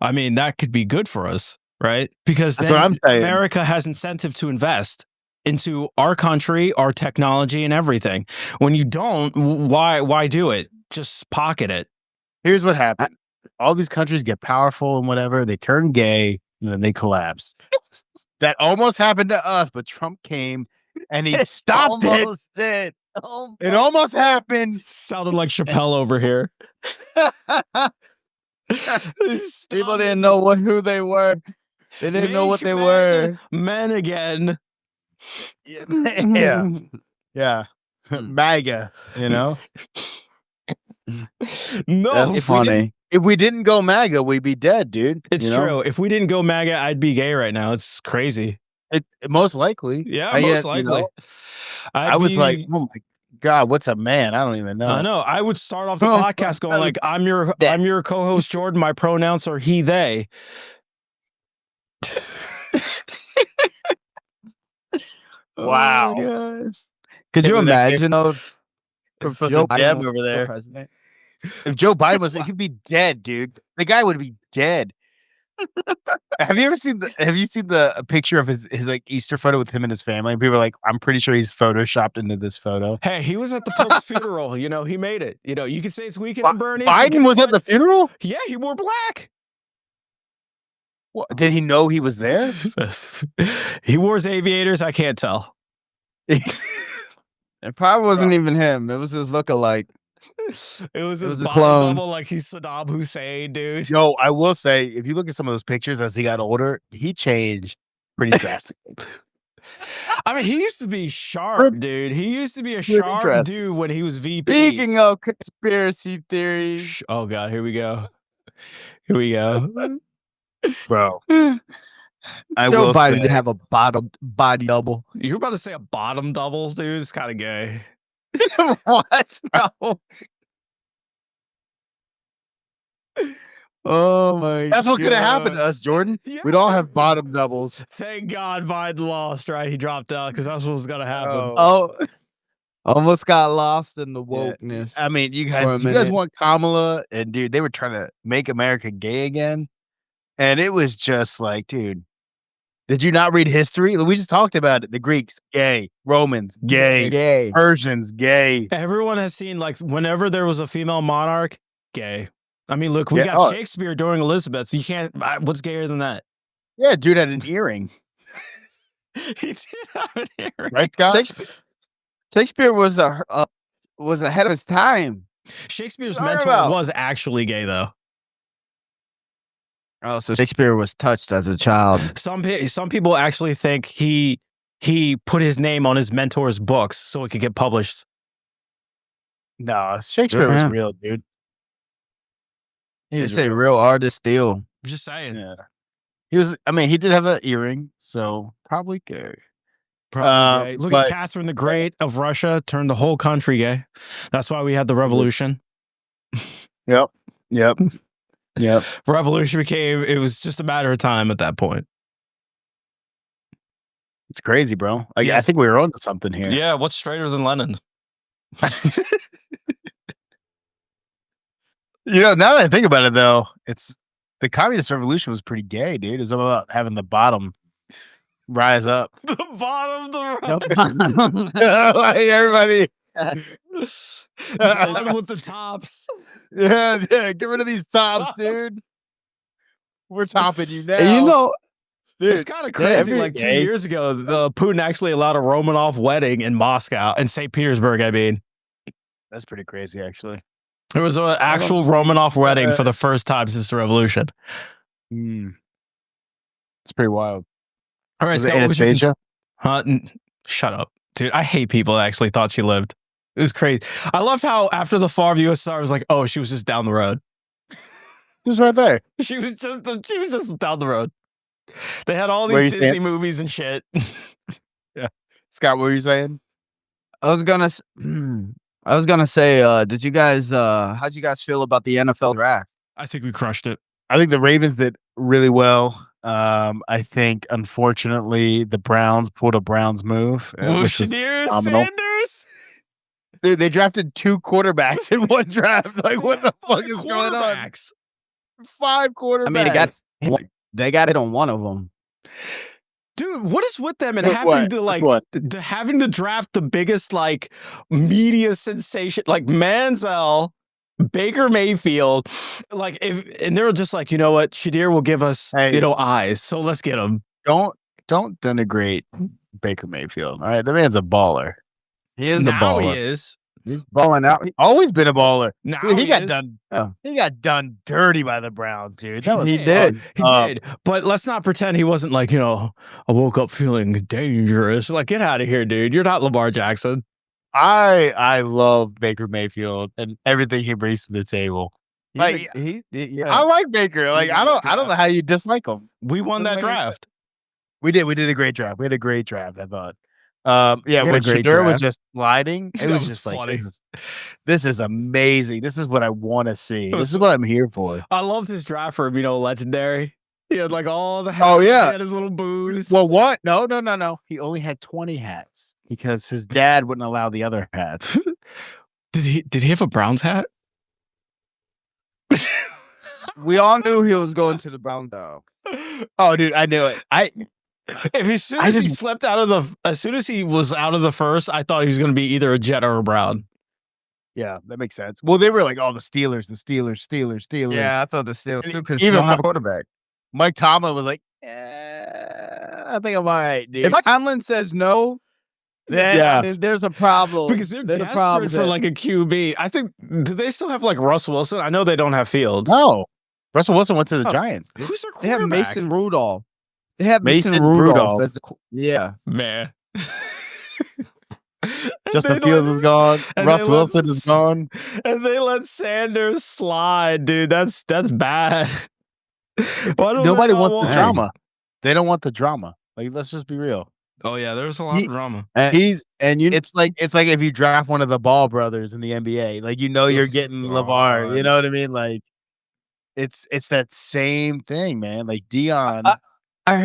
I mean, that could be good for us, right? Because That's then what I'm saying. America has incentive to invest into our country, our technology, and everything. When you don't, why do it? Just pocket it. Here's what happened. All these countries get powerful and whatever. They turn gay and then they collapse. That almost happened to us, but Trump came and he stopped it. Did. It almost happened. Sounded like Chappelle over here. People didn't know who they were. They didn't know what they were. Men again. Yeah. Yeah. MAGA, you know? No, That's funny. If we didn't go MAGA, we'd be dead, dude. It's true. If we didn't go MAGA, I'd be gay right now. It's crazy. Most likely. Yeah, most likely. You know, I was like, oh my God, what's a man? I don't even know. I know. I would start off the podcast going like, I'm your co-host Jordan. My pronouns are he, they. Wow. Oh, could you imagine if Joe Biden over there? President? If Joe Biden was, he'd be dead, dude. The guy would be dead. Have you seen the picture of his like Easter photo with him and his family? And people are like, I'm pretty sure he's photoshopped into this photo. Hey, he was at the Pope's funeral. You know, he made it. You know, you can say it's Weekend at Bernie's. Biden was at the funeral? Yeah, he wore black. What? Did he know he was there? He wore his aviators. I can't tell. It probably wasn't even him. It was his lookalike. It was his a body clone. double, like he's Saddam Hussein, dude. Yo, I will say, if you look at some of those pictures as he got older, he changed pretty drastically. I mean, he used to be sharp, dude. He used to be a sharp dude when he was VP. Speaking of conspiracy theories. Oh, God, here we go. Here we go. Bro. Joe will Biden say, didn't have a body double. You were about to say a bottom double, dude? It's kind of gay. What? No. Oh my! That's what could have happened to us, Jordan. Yeah. We'd all have bottom doubles. Thank God Biden lost, right? He dropped out because that's what was gonna happen. Oh, almost got lost in the wokeness. I mean, you guys want Kamala, and dude, they were trying to make America gay again, and it was just like, dude, did you not read history? We just talked about it. The Greeks, gay. Romans, gay. Persians, gay. Everyone has seen, like, whenever there was a female monarch, gay. I mean, look, we got Shakespeare during Elizabeth. You can't. What's gayer than that? Yeah, dude had an earring. He did have an earring, right, Scott? Shakespeare was ahead of his time. Shakespeare's mentor was actually gay, though. Oh, so Shakespeare was touched as a child. Some people actually think he put his name on his mentor's books so it could get published. No, Shakespeare was real, dude. They say real artist steal. I'm just saying. Yeah. He was. I mean, he did have an earring, so probably gay. Probably gay. Look at Catherine the Great of Russia turned the whole country gay. That's why we had the revolution. Yep. Revolution became. It was just a matter of time at that point. It's crazy, bro. I think we were onto something here. Yeah. What's straighter than Lenin? You know, now that I think about it, though, it's the communist revolution was pretty gay, dude. It's all about having the bottom rise up. The bottom, Like everybody. The bottom with the tops. Yeah, get rid of these tops, dude. We're topping you now. You know, dude, it's kind of crazy. Like 2 years ago, Putin actually allowed a Romanov wedding in Moscow, in St. Petersburg, I mean. That's pretty crazy, actually. There was an actual Romanov wedding for the first time since the revolution. It's pretty wild. All right, Scott, Anastasia? Shut up, dude. I hate people that actually thought she lived. It was crazy. I love how after the fall of USSR, I was like, oh, she was just down the road. She was right there. She was just down the road. They had all these Disney movies and shit. Yeah, Scott, what were you saying? I was gonna say, how'd you guys feel about the NFL draft? I think we crushed it. I think the Ravens did really well. I think, unfortunately, the Browns pulled a Browns move. Shadir Sanders? Dude, they drafted 2 quarterbacks in one draft. Like, what the fuck is going on? 5 quarterbacks. I mean, they got it on one of them. Dude, what is with them and having to draft the biggest like media sensation, like Manziel, Baker Mayfield, like and they're just like, you know what, Shadir will give us eyes, so let's get him. Don't denigrate Baker Mayfield. All right, the man's a baller. He is a baller. He is. He's balling out. Always been a baller. Now Dude, he he got is. done. Oh. He got done dirty by the Browns, dude. That was He did. He did. But let's not pretend he wasn't like, I woke up feeling dangerous. Like, get out of here, dude. You're not Lamar Jackson. I love Baker Mayfield and everything he brings to the table. Like, I like Baker. Like, I don't know how you dislike him. We won that draft. We did a great draft. We had a great draft, I thought. had When a great Shedeur was draft. just sliding, it That was was just funny. like, this is amazing. This is what I want to see. was This is what I'm here for. I loved his draft for him, legendary. He had like all the hats. Oh, yeah. He had his little booth. Well, what? No. He only had 20 hats because his dad wouldn't allow the other hats. Did he have a Browns hat? We all knew he was going to the Browns, though. Oh, dude, I knew it. As soon as he was out of the first, I thought he was going to be either a Jet or a Brown. Yeah, that makes sense. Well, they were like, the Steelers. Yeah, I thought the Steelers too, because Even even my quarterback. Mike Tomlin was like, I think I'm all right, dude. If Tomlin says no, then there's a problem. Because they're There's a desperate problem for there. like a QB. I think, do they still have like Russell Wilson? I know they don't have Fields. No. Russell Wilson went to the Giants. Who's their They have quarterback? Mason Rudolph. They have Mason Mason Rudolph. Rudolph. Yeah. Man. Justin Fields is gone. and Russ they let- Wilson is gone. And they let Sanders slide, dude. That's bad. Why don't Nobody they wants not the want- drama. They don't want the drama. Like, let's just be real. Oh yeah, there's a lot of drama. It's like if you draft one of the Ball brothers in the NBA, like you're getting LeVar. You know what I mean? Like, it's that same thing, man. Like Dion. I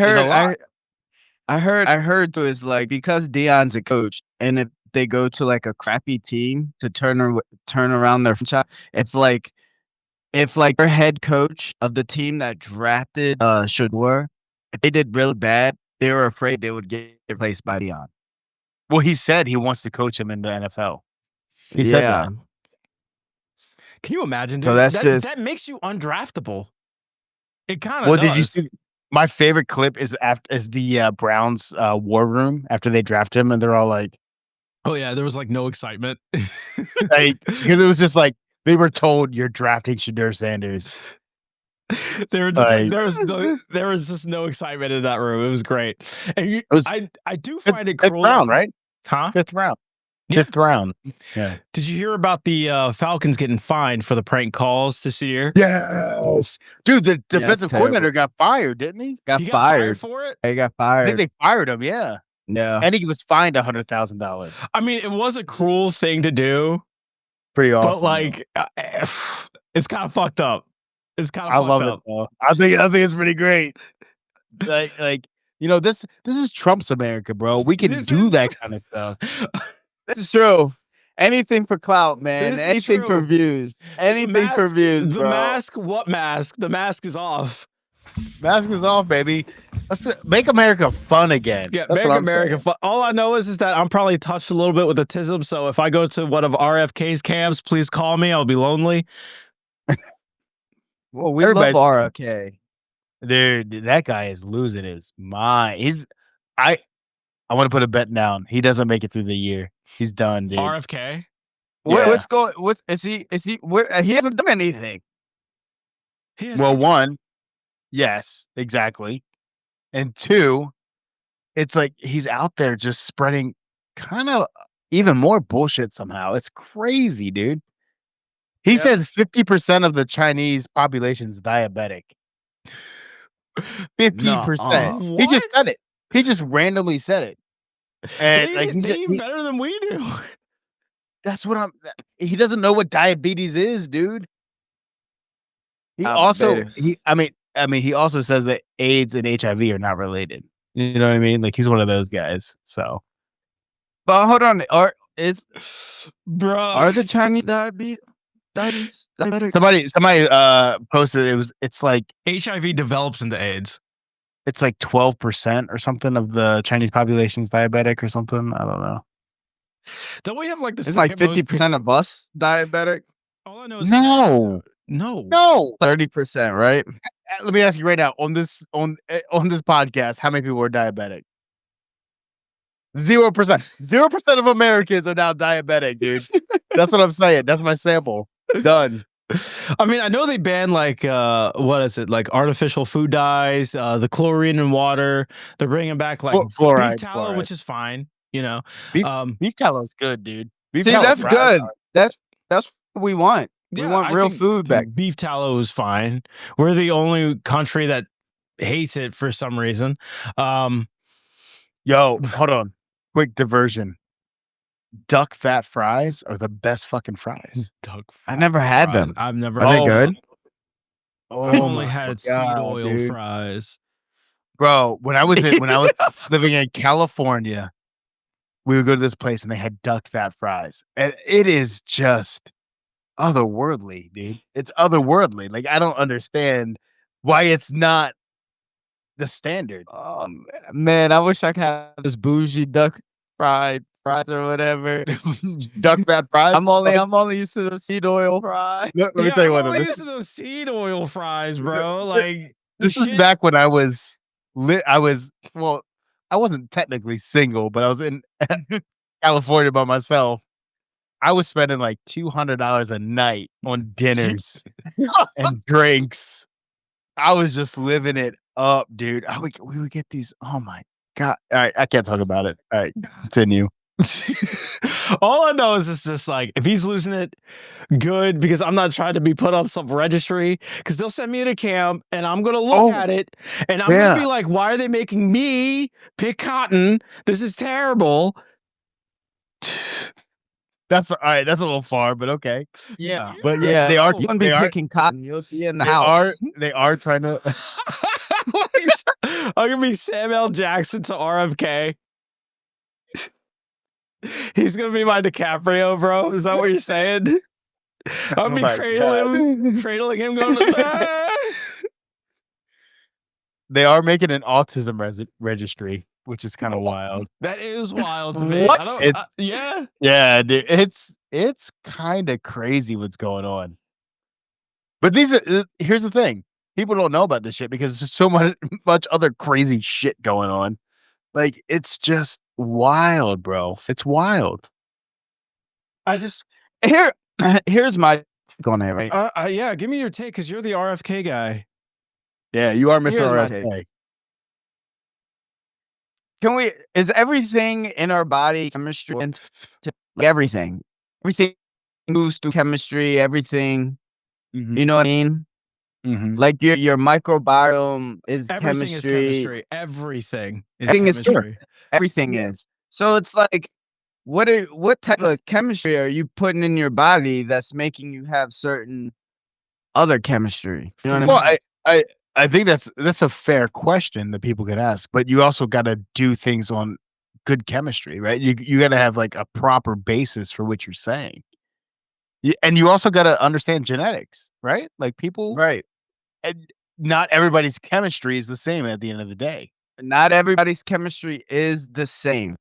heard too, is like, because Dion's a coach, and if they go to like a crappy team to turn around their franchise, if their head coach of the team that drafted Shedeur, if they did really bad, they were afraid they would get replaced by Dion. Well, he said he wants to coach him in the NFL. He said that. Can you imagine? Dude? So that makes you undraftable. It kind of. Well, did you see? My favorite clip is the Browns war room after they draft him, and they're all like, "Oh yeah, there was like no excitement." like, because it was just like they were told you're drafting Shedeur Sanders. They were just like, there was just no excitement in that room. It was great. And I do find it cruel. Fifth round, right? Huh? Fifth round. Yeah. Fifth round. Yeah. Did you hear about the Falcons getting fined for the prank calls this year? Yes. Dude, the defensive coordinator got fired, didn't he? He got fired for it? He got I fired. think they fired him, yeah. No. And he was fined $100,000. I mean, it was a cruel thing to do, Pretty awesome. but like, it's kind of fucked up. It's kind of I fucked love up. it though. I think it's pretty great. Like this is Trump's America, bro. We can do that kind of stuff. This is true. Anything for clout, man. This is Anything true. for views. Anything for views, The bro. mask, what mask? The mask is off. Mask is off, baby. Let's make America fun again. Yeah, That's make what I'm America saying. fun. All I know is that I'm probably touched a little bit with autism, so if I go to one of RFK's camps, please call me. I'll be lonely. Well, we Everybody's- love RFK. Dude, that guy is losing his mind. I want to put a bet down. He doesn't make it through the year. He's done, dude. RFK? Yeah. What's going? What is he? Is he? He hasn't done anything. He is Well, one, yes, exactly. And two, it's like he's out there just spreading kind of even more bullshit somehow. It's crazy, dude. He Yep. said 50% of the Chinese population is diabetic. 50%. He just What? said it. He just randomly said it. And like they eat better than we do. that's what he doesn't know what diabetes is, dude. He also he also says that AIDS and HIV are not related. You know what I mean? Like he's one of those guys. So But hold on. Are Bro. the Chinese diabetes? Diabetic? somebody posted it's like HIV develops into AIDS. it's like 12% or something of the Chinese population is diabetic or something. I don't know. Don't we have like the It's like second most- 50% of us diabetic. All I know is No. no. 30%, right? Let me ask you right now on this podcast, how many people are diabetic? 0%. 0% of Americans are now diabetic, dude. That's what I'm saying. That's my sample. Done. I mean, I know they banned like what is it, like artificial food dyes, the chlorine in water. They're bringing back like Fluoride, beef tallow, fluoride. which is fine. You know, Beef tallow is good, dude. Beef See, tallow that's fries good. are- That's what we want. We yeah, want I real think food back. beef tallow is fine. We're the only country that hates it for some reason. Yo, hold on. Quick diversion. Duck fat fries are the best fucking fries. Duck I never had fries. them. I've never. Are they Oh, good? I've only my had seed God, oil dude. fries. Bro, when I was living in California, we would go to this place and they had duck fat fries. And it is just otherworldly, dude. It's otherworldly. Like I don't understand why it's not the standard. Man, I wish I could have this bougie duck fries or whatever. Duck fat fries. I'm only used to the seed oil fries. Let me tell you what. I'm only used to those seed oil fries, bro. Th- Like This is back when I was well, I wasn't technically single, but I was in California by myself. I was spending like $200 a night on dinners and drinks. I was just living it up, dude. We would get these. Oh my God. All right, I can't talk about it. All right, continue. All I know is this like if he's losing it, good, because I'm not trying to be put on some registry because they'll send me to camp and I'm gonna look at it and I'm gonna be like, why are they making me pick cotton? This is terrible. That's all right. That's a little far, but okay. Yeah, But yeah, they are. You're gonna be picking cotton. You'll be in the house. They are trying to. I'm gonna be Samuel Jackson to RFK. He's gonna be my DiCaprio, bro. Is that what you're saying? I'll be cradling him, going to They are making an autism registry, which is kind of wild. That is wild to me. What? Yeah, dude. It's kind of crazy what's going on. But here's the thing: people don't know about this shit because there's so much other crazy shit going on. Like it's just wild, bro. It's wild. Here's my going there, right? Yeah, give me your take because you're the RFK guy. Yeah, you are Mr. Here's RFK. Is everything in our body chemistry? Everything moves through chemistry. Everything, you know what I mean? Like your microbiome is Everything chemistry. is chemistry. Everything is chemistry. Everything is. So it's like, what type of chemistry are you putting in your body that's making you have certain other chemistry? You know what I mean? I think that's a fair question that people could ask, but you also got to do things on good chemistry, right? You got to have like a proper basis for what you're saying, and you also got to understand genetics, right? Like people, right? And not everybody's chemistry is the same at the end of the day. Not everybody's chemistry is the same.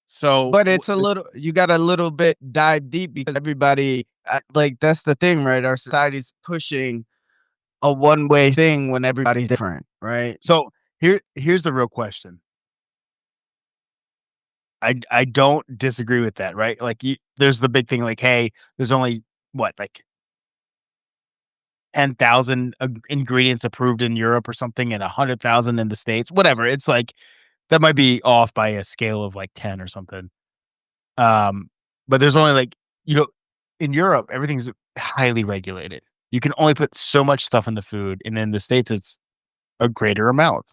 So, but it's you got a little bit dive deep because everybody, like that's the thing, right? Our society's pushing a one-way thing when everybody's different, right? So here's the real question. I don't disagree with that, right? Like there's the big thing, like, hey, there's only like 10,000 ingredients approved in Europe or something, and 100,000 in the States. Whatever. It's like that might be off by a scale of like 10 or something. But there's only like in Europe, everything's highly regulated. You can only put so much stuff in the food, and in the States, it's a greater amount.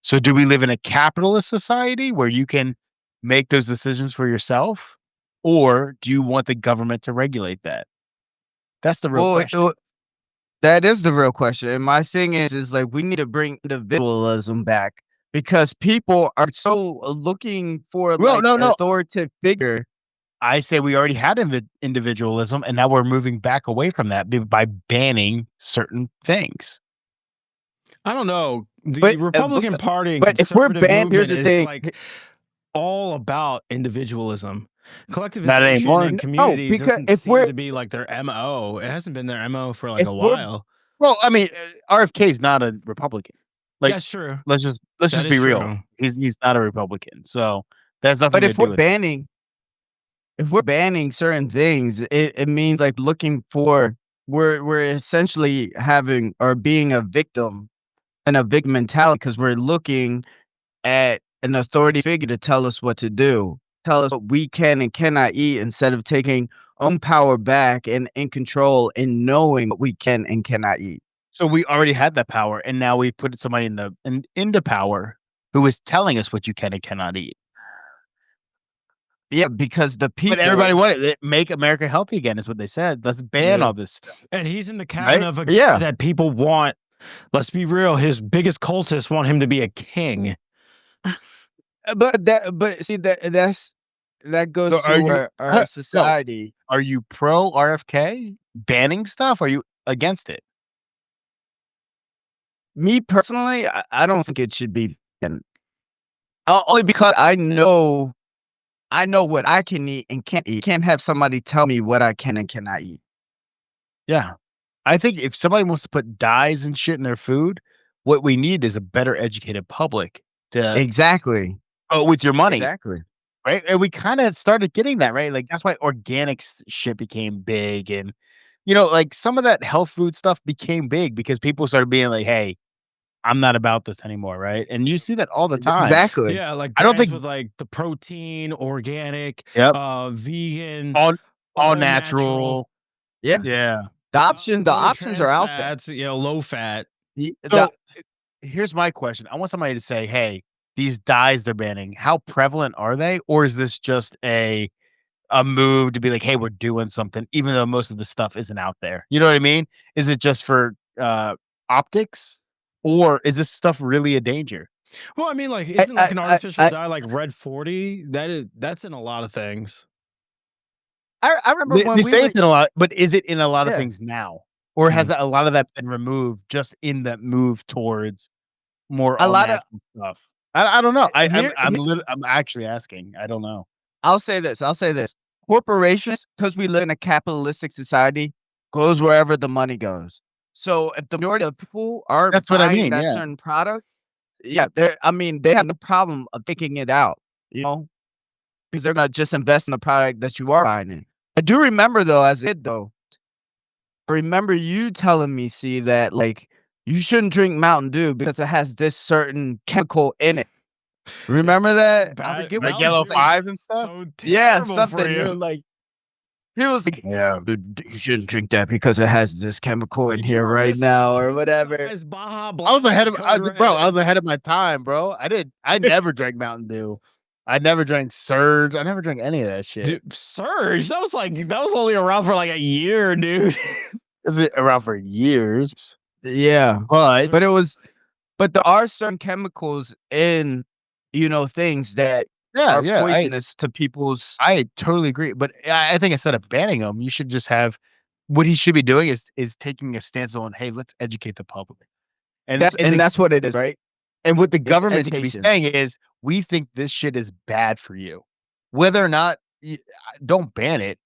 So, do we live in a capitalist society where you can make those decisions for yourself, or do you want the government to regulate that? That's the real question. That is the real question. And my thing is like we need to bring individualism back because people are so looking for an authoritative figure. I say we already had individualism, and now we're moving back away from that by banning certain things. I don't know. The Republican Party and but if we're banned, here's the is thing. Like all about individualism. Collectivization in community doesn't seem to be like their MO. It hasn't been their MO for like a while. Well, I mean, RFK is not a Republican. Like, That's true. let's just That be is real. true. He's not a Republican, so that's nothing But to do with it. if we're banning certain things, it means like looking for we're essentially having or being a victim and a victim mentality because we're looking at an authority figure to tell us what to do, tell us what we can and cannot eat instead of taking own power back and in control and knowing what we can and cannot eat. So we already had that power, and now we put somebody into power who is telling us what you can and cannot eat. Yeah, because the But everybody people wanted it. Make America healthy again is what they said. Let's ban Yeah. all this stuff. And he's in the cabinet Right? of a guy Yeah. that people want. Let's be real. His biggest cultists want him to be a king. But see that goes So are to you our no, society. are you pro RFK banning stuff? Are you against it? Me personally, I don't think it should be banned. Only because I know what I can eat and can't eat. Can't have somebody tell me what I can and cannot eat. Yeah. I think if somebody wants to put dyes and shit in their food, what we need is a better educated public to Exactly. vote with your money, Exactly. right? And we kinda started getting that, right? Like, that's why organics shit became big and, like, some of that health food stuff became big because people started being like, "Hey, I'm not about this anymore," right? And you see that all the time. Exactly. Yeah, like I don't brands think with like the protein, organic, Yep. vegan, All all natural. Yeah. Yeah. The no options are trans out there. fats, low fat. So, here's my question. I want somebody to say, "Hey, these dyes they're banning, how prevalent are they? Or is this just a move to be like, 'Hey, we're doing something,' even though most of the stuff isn't out there?" You know what I mean? Is it just for, optics? Or is this stuff really a danger? Well, I mean, like, I isn't like an artificial I dye like Red 40? That's in a lot of things. I remember They when they we say were it's in a lot, but is it in a lot of yeah. things now? Or has Mm. a lot of that been removed just in that move towards more A all lot of natural stuff? I don't know. here I'm actually asking. I don't know. I'll say this. Corporations, because we live in a capitalistic society, goes wherever the money goes. So if the majority of people aren't That's what I buying mean, that yeah. certain product, yeah, they have no problem of taking it out, because they're gonna just invest in the product that you are buying in. I do remember though, I remember you telling me, see that like you shouldn't drink Mountain Dew because it has this certain chemical in it. Remember that? I Bad forget what Like you yellow Mountain Dew said. is 5 and stuff? so Yeah, terrible for something you. like he was like, "Yeah, you shouldn't drink that because it has this chemical in Like, you here are right missing now or king whatever." size Baja I was Blast ahead and of Code bro, I Red. was ahead of my time, bro. I never drank Mountain Dew. I never drank Surge. I never drank any of that shit. Dude, Surge, that was only around for like a year, dude. It's been around for years. Yeah, But but there are certain chemicals in, things that yeah, are yeah, poisonous to people's I totally agree. But I think instead of banning them, you should just have what he should be doing is taking a stance on, "Hey, let's educate the public." that's what it is, right? And what the It's government should be education. saying is, "We think this shit is bad for you." Whether or not don't ban it,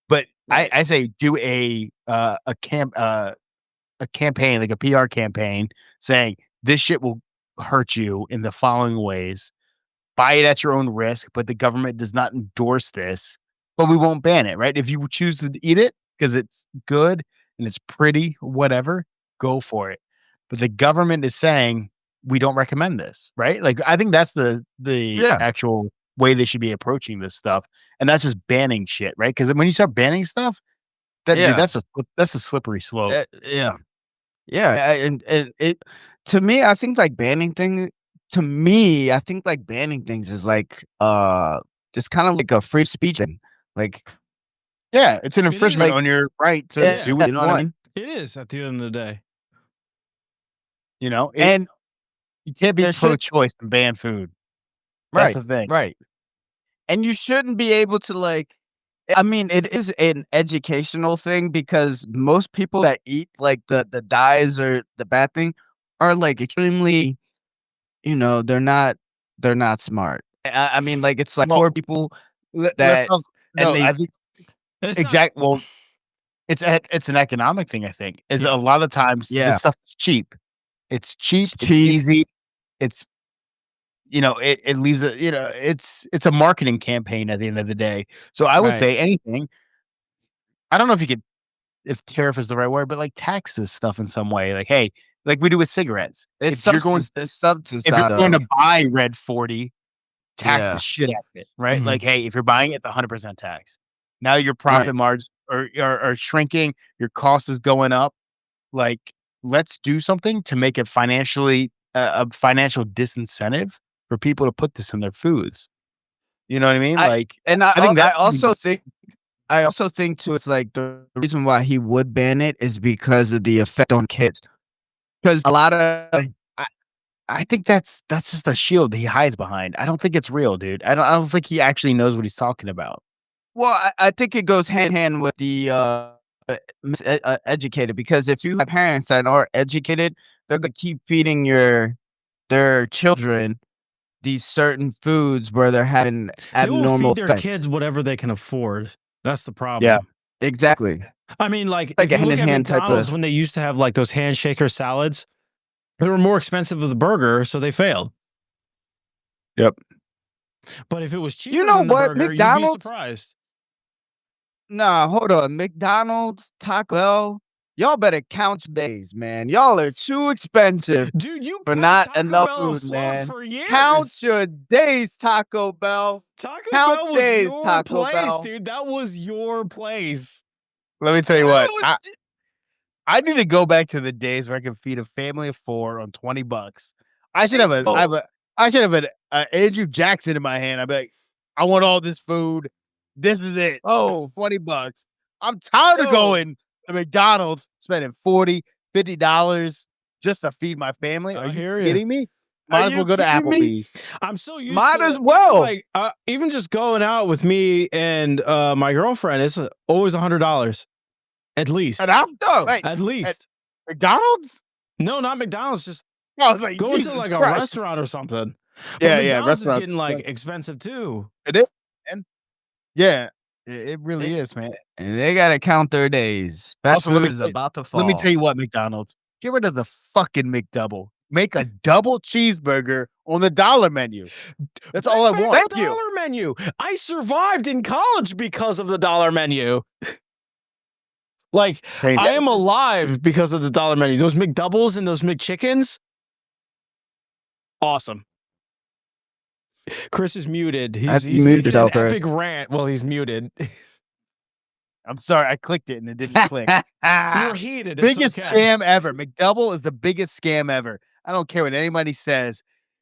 but Right. I say do a campaign, like a PR campaign saying, "This shit will hurt you in the following ways. Buy it at your own risk, but the government does not endorse this, but we won't ban it," right? If you choose to eat it because it's good and it's pretty, whatever, go for it. But the government is saying, "We don't recommend this," right? Like, I think that's the Yeah. actual way they should be approaching this stuff, and that's just banning shit, right? Because when you start banning stuff, Yeah. that's a slippery slope. Yeah. Yeah, and it to me, I think like banning things I think like banning things is like just kind of like a free speech thing. Like Yeah, it's an It is. infringement like on your right to yeah, do what you you know what I want, mean? It is at the end of the day. you know? And You can't be there should pro-choice and ban food. That's right, the thing. right. And you shouldn't be able to like I mean, it is an educational thing because most people that eat like the dyes or the bad thing are like extremely, they're not smart. I mean, like it's like Well, poor people let's that also and no, they I think It's not. exact well, it's an economic thing, I think, is Yeah. a lot of times this yeah, stuff is cheap. It's cheap. It's cheap. easy. It's it leaves a it's a marketing campaign at the end of the day. So I would Right. say anything. I don't know if tariff is the right word, but like tax this stuff in some way. Like, hey, like we do with cigarettes. It's substance If you're going to though. buy Red 40, tax the Yeah. shit out of it, right? Mhm. Like, hey, if you're buying it, it's 100% tax. Now your Right. profit margins are shrinking, your cost is going up. Like, let's do something to make it financially a financial disincentive for people to put this in their foods. You know what I mean? Like, I think I that also think too, it's like the reason why he would ban it is because of the effect on kids. Because a lot of I I think that's just a shield he hides behind. I don't think it's real, dude. I don't think he actually knows what he's talking about. well, I think it goes hand in hand with the educated, because if you have parents that are educated, they're gonna keep feeding their children these certain foods where they're having They will abnormal feed their effects. kids whatever they can afford. That's the Yeah. problem. Exactly. I mean, like Like if a you look at hand-in-hand type McDonald's of when they used to have like those handshaker salads, they were more expensive of the burger, so they failed. Yep. But if it was cheaper You know than the what? burger, you'd be McDonald's surprised. Nah, hold on. McDonald's, Taco Bell, y'all better count your days, man. Y'all are too expensive Dude, you for put not Taco enough Bell food, afloat man. for Count years. your days, Taco Bell. Taco Count Bell was days, your Taco place, Bell. dude. That was your place. Let me tell you It what. was- I need to go back to the days where I could feed a family of 4 on $20. I should have Oh. I should have an Andrew Jackson in my hand. I'd be like, I want all this food. This is it. Oh, $20. I'm tired of yo. going to McDonald's, spending $40, $50 just to feed my family. I Are you hear ya. kidding me? Are Might as well you go to kidding me? Applebee's. I'm so used Might to as well. like even just going out with me and my girlfriend. It's always $100 at least. And I'm No. wait, At least. McDonald's? No, not McDonald's. Just I was like, going Jesus to like a Christ. restaurant or something. But Yeah, McDonald's is restaurant. getting like expensive too. It is, man. Yeah, it really is, man. And they gotta count their days. Fast Also, let food me is tell you- about to fall. Let me tell you what, McDonald's. Get rid of the fucking McDouble. Make a double cheeseburger on the dollar menu. That's all I Bring back want. the dollar menu. I survived in college because of the dollar menu. Like, Hey, I am alive because of the dollar menu. Those McDoubles and those McChickens, awesome. Chris is muted. He's muted making yourself, an Chris. epic rant while he's muted. I'm sorry, I clicked it and it didn't click. You're heated. It's Biggest okay. scam ever. McDouble is the biggest scam ever. I don't care what anybody says.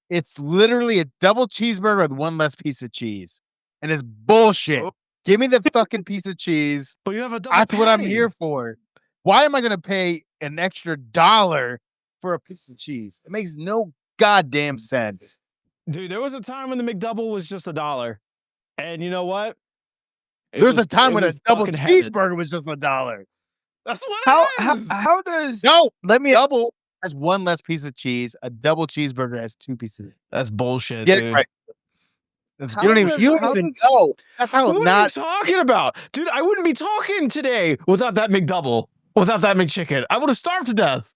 It's literally a double cheeseburger with one less piece of cheese. And it's bullshit. Oh. Give me the fucking piece of cheese. But you have a double That's what I'm patty. here for. Why am I going to pay an extra $1 for a piece of cheese? It makes no goddamn sense. Dude, there was a time when the McDouble was just $1. And you know what? There's a time when a double fucking heaven. cheeseburger was just $1. That's what How it is. how does No, let me double has one less piece of cheese. A double cheeseburger has 2 pieces. That's bullshit, Get dude. it right. how You don't does- even how know. does- That's how What are you not. talking about? Dude, I wouldn't be talking today without that McDouble, without that McChicken. I would have starved to death.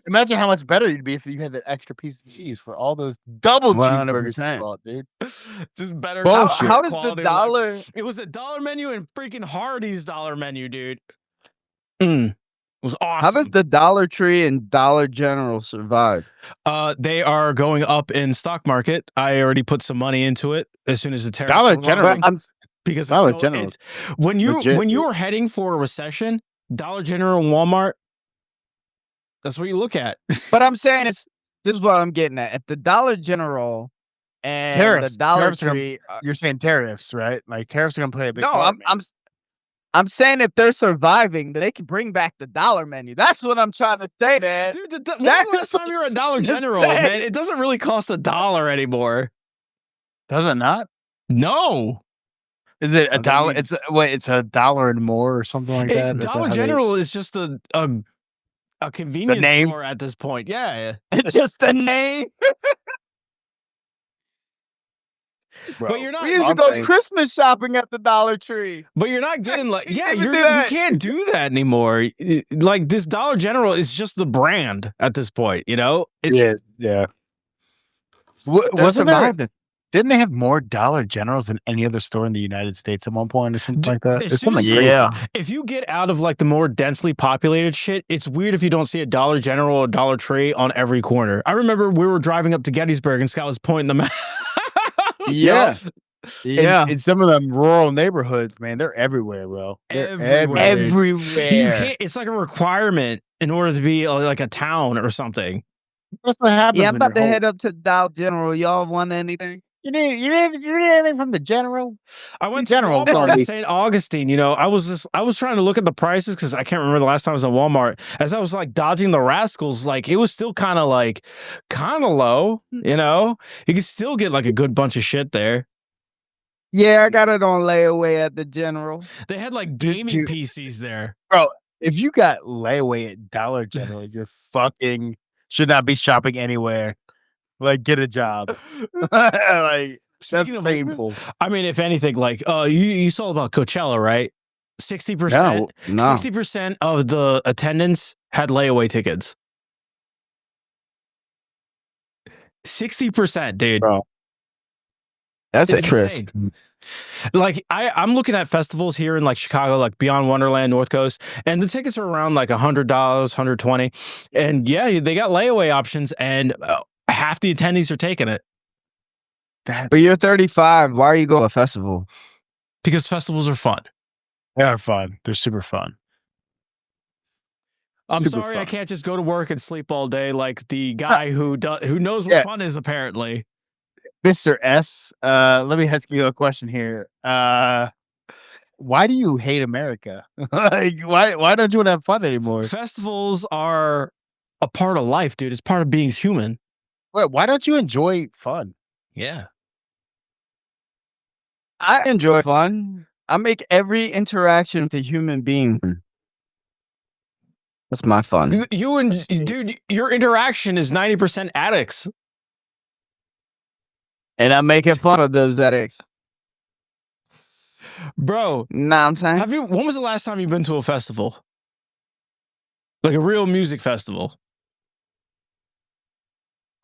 Imagine how much better you'd be if you had that extra piece of cheese for all those double cheeseburgers you 100%. bought, dude. Just better. Bullshit. How does the quality dollar life. It was a dollar menu and freaking Hardee's dollar menu, dude. It was awesome. how does the Dollar Tree and Dollar General survive? They are going up in stock market. I already put some money into it as soon as the tariffs Dollar were General. on, because Dollar General. it's when you Legit, when you dude. are heading for a recession, Dollar General and Walmart, that's what you look at. But I'm saying this is what I'm getting at. If the Dollar General and Tariffs. the Dollar Tariffs are gonna- Tree You're saying tariffs, right? Like tariffs are gonna play a big No, part. I'm saying if they're surviving, they can bring back the dollar menu. That's what I'm trying to say, man. Dude, when's the last time you were at Dollar General, insane. man? It doesn't really cost $1 anymore. Does it not? No. Is it I a dollar? mean- It's $1 and more or something like that. Is that Dollar how they- General is just a convenience name? store at this point. Yeah. It's just the name. Bro, But you're not. We used to I'm go saying- Christmas shopping at the Dollar Tree. But you're not getting like, You yeah, even do you that. can't do that anymore. Like this Dollar General is just the brand at this point, you know? Yes, yeah. They're Wasn't there? surviving. Didn't they have more Dollar Generals than any other store in the United States at one point or something like that? as It's soon something as- crazy. Yeah. If you get out of like the more densely populated shit, it's weird if you don't see a Dollar General or Dollar Tree on every corner. I remember we were driving up to Gettysburg and Scott was pointing them out. Yeah. Yeah. In some of them rural neighborhoods, man, they're everywhere, bro. They're Everywhere, dude. Everywhere. You can't. It's like a requirement in order to be like a town or something. That's what happens. Yeah, I'm when about to you're head up to Dollar General. Y'all want anything? You need anything from the general? I went General, to Walmart in Tony. St. Augustine. You know, I was trying to look at the prices because I can't remember the last time I was in Walmart. As I was like dodging the rascals, like it was still kind of low. You know, you could still get like a good bunch of shit there. Yeah, I got it on layaway at the General. They had like Did gaming you- PCs there. Bro, if you got layaway at Dollar General, you're fucking should not be shopping anywhere. Like, get a job. Like, that's Speaking of- painful. I mean, if anything, like you saw about Coachella, right? 60%, No. 60% of the attendance had layaway tickets. 60%, dude. Bro. That's It's interest. insane. Like I'm looking at festivals here in like Chicago, like Beyond Wonderland, North Coast, and the tickets are around like $100, $120, and yeah, they got layaway options, and half the attendees are taking it But you're 35. Why are you going to a festival? because festivals are fun. They are fun. They're super fun. I'm Super sorry, I fun. can't just go to work and sleep all day like the guy who knows what Yeah. fun is. Apparently, Mr. S, let me ask you a question here. Why do you hate America? Like, why don't you want to have fun anymore? festivals are a part of life, dude. It's part of being human. Why don't you enjoy fun? Yeah. I enjoy fun. I make every interaction with a human being. That's my fun. You and dude, your interaction is 90% addicts. And I'm making fun of those addicts. Bro, Nah, I'm saying. when was the last time you've been to a festival? Like a real music festival?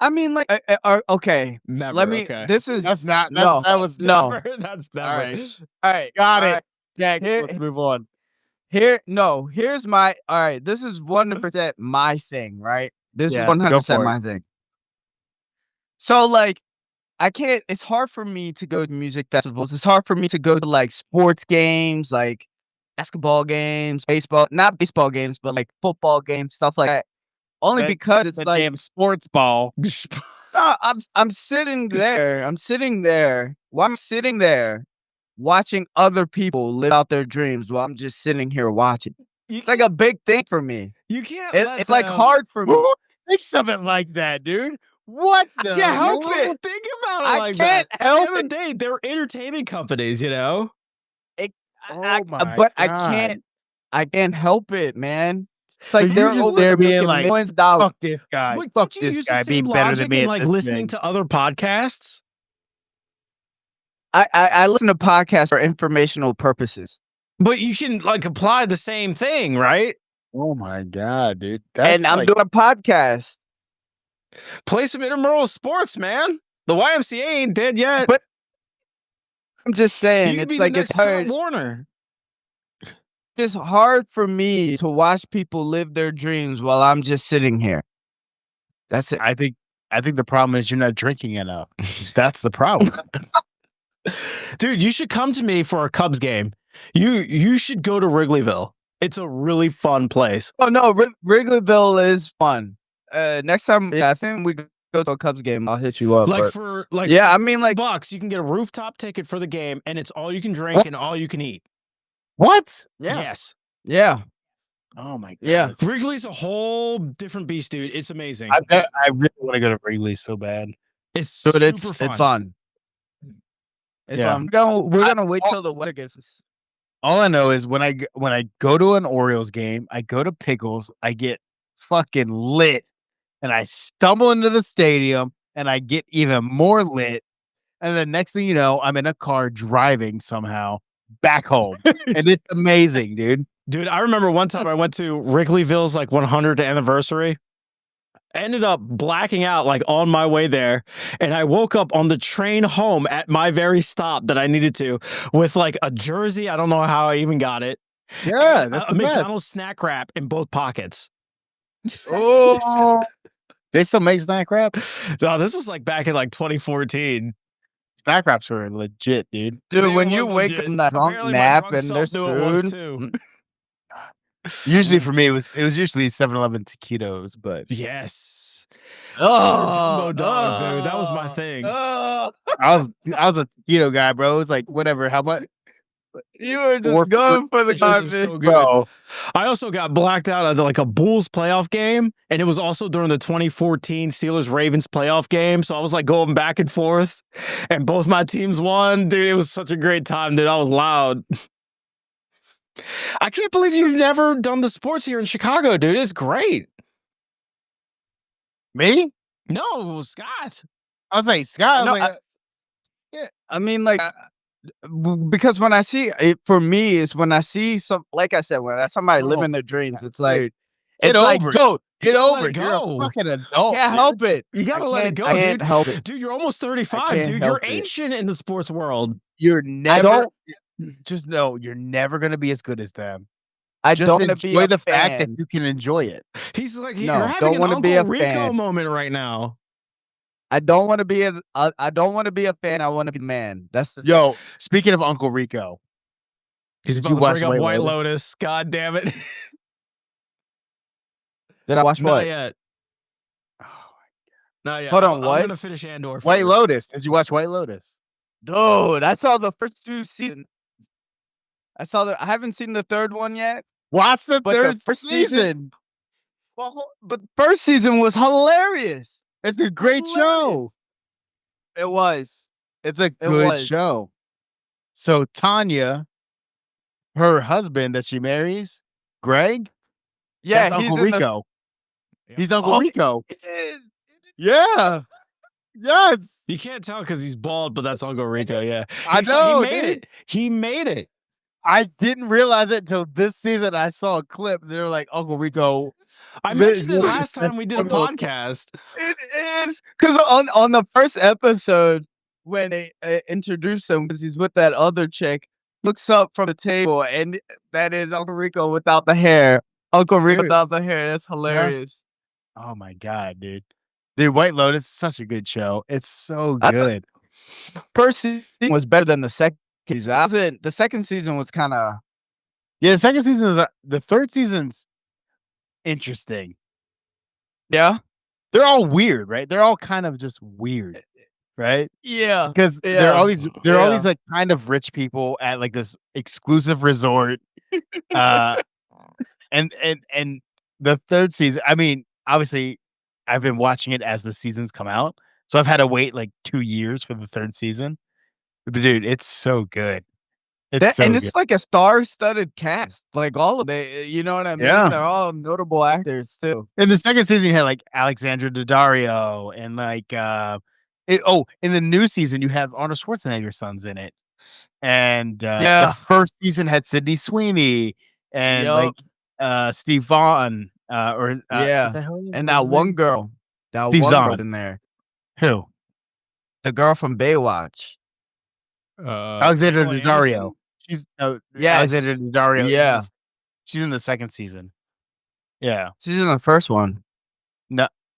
I mean, like, okay. Never. Let me. okay. This is That's not. No. That was No. never. That's never. All right. all right. Got all it. right. Jack, Here- let's move on. Here's my. All right. This is 100% my thing, right? This Yeah, is go 100% for it. my thing. So, like, I can't. It's hard for me to go to music festivals. It's hard for me to go to like sports games, like basketball games, not baseball games, but like football games, stuff like that. Only That- because it's The like damn sports ball. no, I'm sitting there. I'm sitting there. While I'm sitting there watching other people live out their dreams while I'm just sitting here watching. It's like a big thing for me. You can't. It's like hard for me. Who thinks of it like that, dude? What the? can't help You it. can't think about it I like can't that. help At the end of the day, they're entertainment companies, you know? Oh my But God. I can't help it, man. It's like you're they're just over there being making like, millions of dollars. Fuck this guy. Like, Fuck don't you this use guy the same being better logic than me in at like this listening thing. to other podcasts? I listen to podcasts for informational purposes. But you can like apply the same thing, right? Oh my God, dude. That's And I'm like, doing a podcast. Play some intramural sports, man. The YMCA ain't dead yet. But I'm just saying, you could it's be like the it's next Kurt hard. Warner. It's hard for me to watch people live their dreams while I'm just sitting here. That's it. I think the problem is you're not drinking enough. That's the problem. Dude, you should come to me for a Cubs game. You should go to Wrigleyville. It's a really fun place. Oh no, Wrigleyville is fun. Next time, yeah, I think we go to a Cubs game. I'll hit you up. Like but- for like yeah, I mean, like, $5, you can get a rooftop ticket for the game, and it's all you can drink and all you can eat. What? yeah, Yes, yeah, Oh my God. Yeah. Wrigley's a whole different beast, dude. It's amazing. I really want to go to Wrigley so bad. It's but super it's fun. fun. It's Yeah. fun. We're gonna wait till the weather gets. All I know is when I go to an Orioles game, I go to Pickles, I get fucking lit, and I stumble into the stadium, and I get even more lit, And then next thing you know, I'm in a car driving somehow back home. And it's amazing, dude. Dude, I remember one time I went to Wrigleyville's like 100th anniversary. I ended up blacking out like on my way there, and I woke up on the train home at my very stop that I needed to with like a jersey. I don't know how I even got it. Yeah, and that's a the best. McDonald's snack wrap in both pockets. Oh, they still make snack wrap? No, this was like back in like 2014. Snack wraps are legit, dude. Dude, when It you was wake legit. up in that drunk Apparently my nap drunk and self there's knew it was food. too. Usually for me, it was usually 7-Eleven taquitos, but Yes. Oh, Jumbo dog, dude. That was my thing. I was a taquito guy, bro. It was like whatever, how much, you were Or- just going for the It was garbage. so good. bro. I also got blacked out at like a Bulls playoff game, and it was also during the 2014 Steelers-Ravens playoff game, so I was like going back and forth, and both my teams won. Dude, it was such a great time, dude. I was loud. I can't believe you've never done the sports here in Chicago, dude. It's great. Me? No, it was Scott. I was like, Scott, No, I was like, I mean, like, because when I see it, for me, is when I see some, like I said, when I somebody Bro, living their dreams, it's like, dude, get it's like, over it. go, Get gotta let over it it. You're a go. fucking adult. can't dude. help it. You gotta I let it can't- go, I can't dude. help it. Dude, you're almost 35, can't dude. You're help it. ancient in the sports world. You're I never don't. just know you're never gonna be as good as them. I Just don't want to be enjoy a the fact that fan. you can enjoy it. He's like, No, you're having don't an wanna be Uncle a Rico fan. moment right now. I don't want to be a. I don't want to be a fan. I want to be the man. That's the Yo, speaking of Uncle Rico, He's Did about you to watch bring up White White Lotus? Lotus. God damn it. Did I watch Not what? yet. Not yet. Hold on, I'm what? gonna finish Andor White first. Lotus. Did you watch White Lotus? Dude, I saw the first 2 seasons. I haven't seen the third one yet. Watch the But the third first season. season- Well, but the first season was hilarious. It's a great show. It was. It's a good was. show. So Tanya, her husband that she marries, Greg, Yeah, that's he's Uncle in the. Rico. He's Uncle Oh, Rico. Yeah. Yes. You can't tell because he's bald, but that's Uncle Rico. Yeah, I know, He made dude. it. He made it. I didn't realize it until this season. I saw a clip. They're like Uncle Rico. I Liz- mentioned it last that's time we did a Uncle- podcast. It is because on the first episode when they introduce him, because he's with that other chick, looks up from the table and that is Uncle Rico without the hair. Uncle Rico Dude. without the hair. That's hilarious. Oh my god, dude. Dude, White Lotus is such a good show. It's so I thought- good. First season was better than the second season. The second season was kind of. Yeah, the second season is the third season's interesting. Yeah. They're all weird, right? They're all kind of just weird, right? Yeah. Because they're Yeah. all these Yeah. like kind of rich people at like this exclusive resort. And the third season, I mean, obviously I've been watching it as the seasons come out. So I've had to wait like 2 years for the third season. But dude, it's so good. It's so And good. it's like a star-studded cast. Like all of it, you know what I mean? Yeah. They're all notable actors too. In the second season, you had like Alexandra Daddario and like in the new season you have Arnold Schwarzenegger's sons in it. And Yeah. the first season had Sydney Sweeney and Yup. like Steve Vaughn Yeah. is that who it is? And What's that his one name? girl. That Steve one Zahn. girl in there. Who? The girl from Baywatch. Alexandra Pamela Daddario. Anderson? She's Yes. Alexandra Daddario. Yeah. She's in the second season. Yeah. She's in the first one.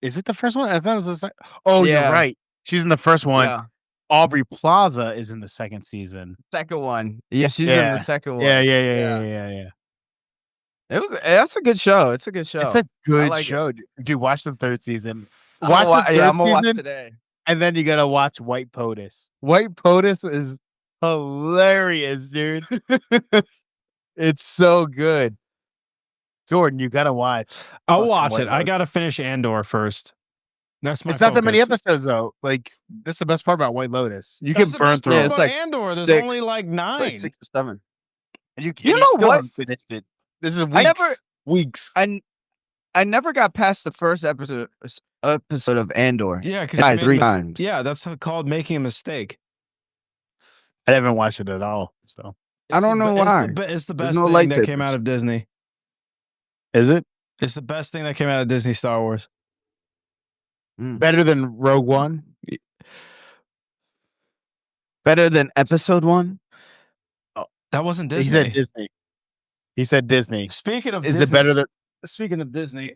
Is it the first one? I thought it was the second. Oh, Yeah. you're right. She's in the first one. Yeah. Aubrey Plaza is in the second season. Second one. Yeah, she's in Yeah. the second one. Yeah. That's a good show. It's a good show. It's a good like it. show. Dude, watch the third season. I'm Watch gonna the 3rd I'm gonna watch season, today. and then you gotta watch White POTUS. White POTUS is hilarious, dude. It's so good. Jordan, you gotta watch. I'll fucking watch White it. I Lotus. gotta finish Andor first. That's my It's not that many focus. episodes though. Like that's the best part about White Lotus. You That's can the burn best through part it, it's about like Andor. There's 6. only like 9. Like 6 or 7. and you You you know still what? haven't finished it. This is I never- weeks. I never got past the first episode of Andor. Yeah, because Died 3 times. Yeah, that's called making a mistake. I haven't watched it at all. So I don't know why. It's the There's best no thing that came lightsabers. out of Disney. is it It's the best thing that came out of Disney Star Wars. better than Rogue One? Better than Episode 1? That wasn't He Disney. said Disney. He said Disney. Speaking of Is Disney, it better than? Speaking of Disney,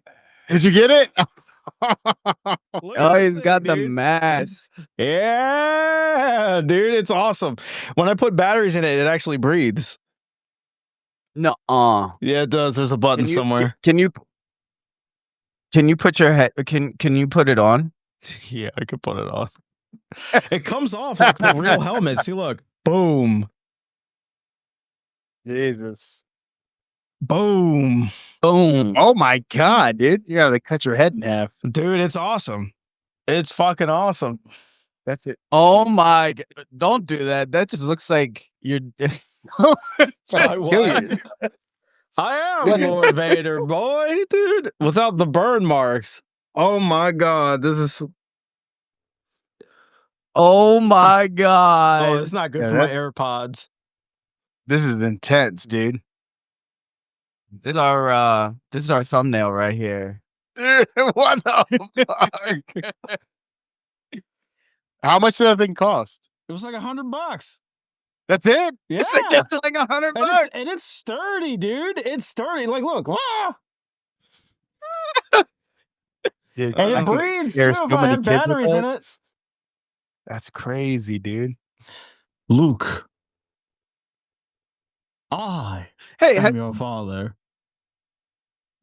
Did you get it? look Oh, at this he's thing, got the dude. mask. Yeah, dude, it's awesome. When I put batteries in it, it actually breathes. No, Yeah, it does. There's a button somewhere. Can you put your head? Can you put it on? Yeah, I could put it on. It comes off like the real helmet. See, look, boom, Jesus. boom, Boom. Oh my God, dude! You gotta cut your head in half. dude, it's awesome. It's fucking awesome. That's it. Oh my! Don't do that. That just looks like you're. I am What? Lord Vader, boy, dude. Without the burn marks. Oh my God, this is. Oh my Oh, God! it's not good Yeah, for my that- AirPods. This is intense, dude. This is our thumbnail right here. Dude, what the fuck? How much did that thing cost? It was like $100. That's it? Yeah, It's like $100 bucks. and it's sturdy, dude. It's sturdy. Like, look, wow. Dude, And I it can breathes too scare if so I many have kids with batteries in that. it. That's crazy, dude. Luke, I Hey, am your father.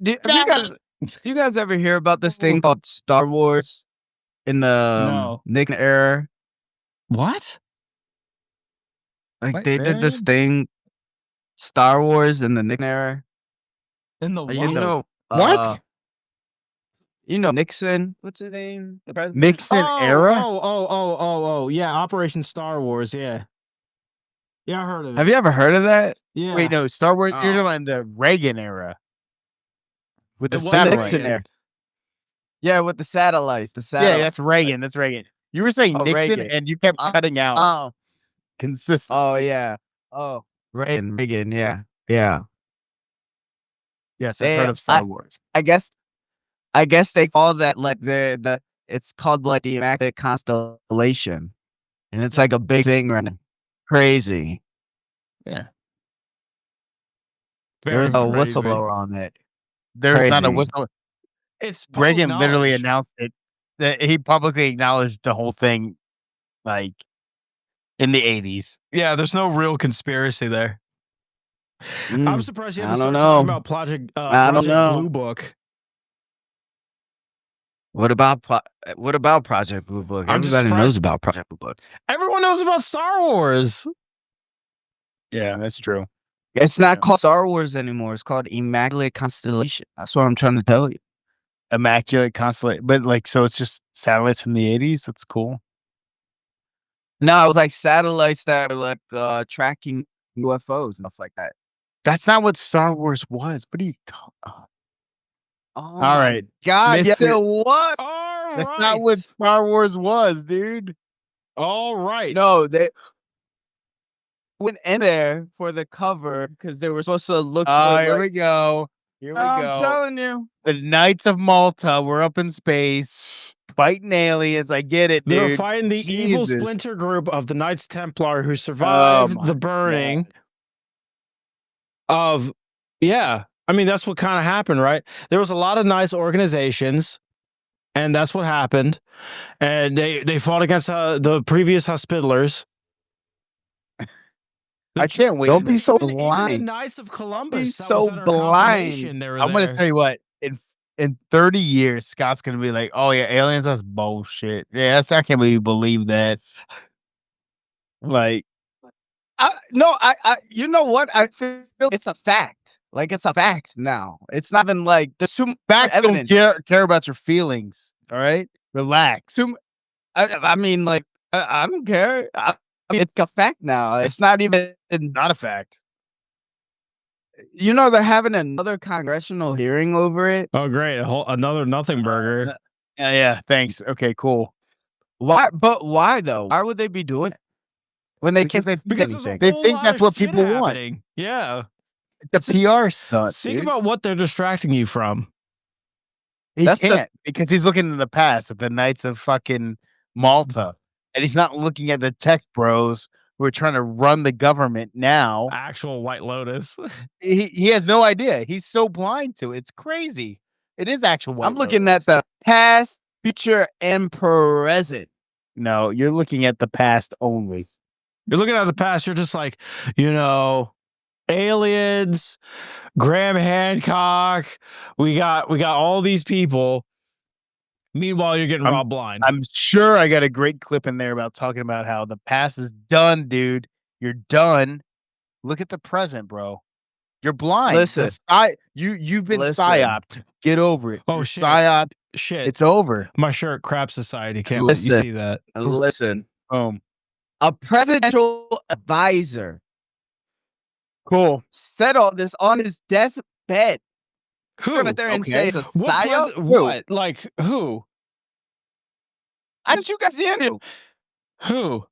do you guys ever hear about this thing called Star Wars in the No. Nixon era? What? Like What, they did this man? thing, Star Wars in the Nixon era. In the You what? know What? You know Nixon? What's his name? The president. Nixon era? Oh. Yeah, Operation Star Wars. Yeah. Yeah, I heard of it. Have you ever heard of that? Yeah. Wait, no, Star Wars. Oh. You're talking about the Reagan era with the It was satellite. Nixon era. Yeah, with the satellites. The Yeah, satellite. that's Reagan. That's Reagan. You were saying Oh, Nixon, Reagan. and you kept cutting out Oh, consistent. oh yeah. Oh, Reagan. Yeah, yeah. Yes, I've heard of Star Wars. I guess they call that like the. It's called like the Immaculate Constellation, and it's like a big thing right now. Crazy. Yeah, There's a Very crazy. whistleblower on it. there's not a Crazy. whistle. It's public Reagan literally knowledge. announced it. That he publicly acknowledged the whole thing, like in the 80s. Yeah, there's no real conspiracy there. I'm Mm, surprised you I haven't don't started talking know. about Project I don't know. Blue Book. What about Project Blue Book? I'm just Everybody knows surprised- about Project Blue Book. Everyone knows about Star Wars. Yeah, that's true. It's not Yeah. called Star Wars anymore. It's called Immaculate Constellation. That's what I'm trying to tell you. Immaculate Constellation, but like, so it's just satellites from the 80s. That's cool. No, it was like satellites that were like tracking UFOs and stuff like that. That's not what Star Wars was. What are you talking? Oh, All right, God, yes, Mr. it was. All that's right. not what Star Wars was, dude. All right. No, they went in there for the cover because they were supposed to look. Oh, for, here like, we go. Here we I'm go. telling you. The Knights of Malta were up in space fighting aliens. I get it, dude. They're fighting the evil Jesus. splinter group of the Knights Templar who survived my the burning of. Yeah, I mean that's what kind of happened, right? There was a lot of nice organizations, and that's what happened. And they fought against the previous Hospitallers. I can't wait. Don't be so Even the blind. Knights of Columbus. Be that so was at our blind. confirmation, they were I'm gonna there. tell you what. In 30 years, Scott's gonna be like, "Oh yeah, aliens. That's bullshit. Yeah, I can't believe that." Like, No, you know what? I feel it's a fact. Like it's a fact now. It's not even like there's too much facts don't evidence. care about your feelings. All right, relax. I mean, like I don't care. I mean, it's a fact now. It's not even. Not a fact. You know they're having another congressional hearing over it. Oh, great! Another nothing burger. Yeah. Thanks. Okay. Cool. Why? But why though? Why would they be doing it? when they Because can't they, Because there's a they whole think lot that's of what shit people want. happening. Yeah. It's a PR stunt, Think dude. about what they're distracting you from. He That's can't because he's looking in the past at the Knights of fucking Malta, and he's not looking at the tech bros who are trying to run the government now. Actual White Lotus. He has no idea. He's so blind to it. It's crazy. It is actual White I'm looking Lotus. at the past, future, and present. No, you're looking at the past only. You're looking at the past, you're just like, aliens, Graham Hancock, we got all these people. Meanwhile, you're getting robbed blind. I'm sure I got a great clip in there about talking about how the past is done, dude. You're done. Look at the present, bro. You're blind. Listen. You've been Listen. psyoped. Get over it. Oh, You're shit. psyoped. Shit. It's over. My shirt, Crap Society. Can't Listen. let you see that. Listen. Boom. A presidential advisor Cool. said all this on his deathbed. Who? You're gonna there and say it's a What? psyop? What? Like who? I sent you guys the interview. Who?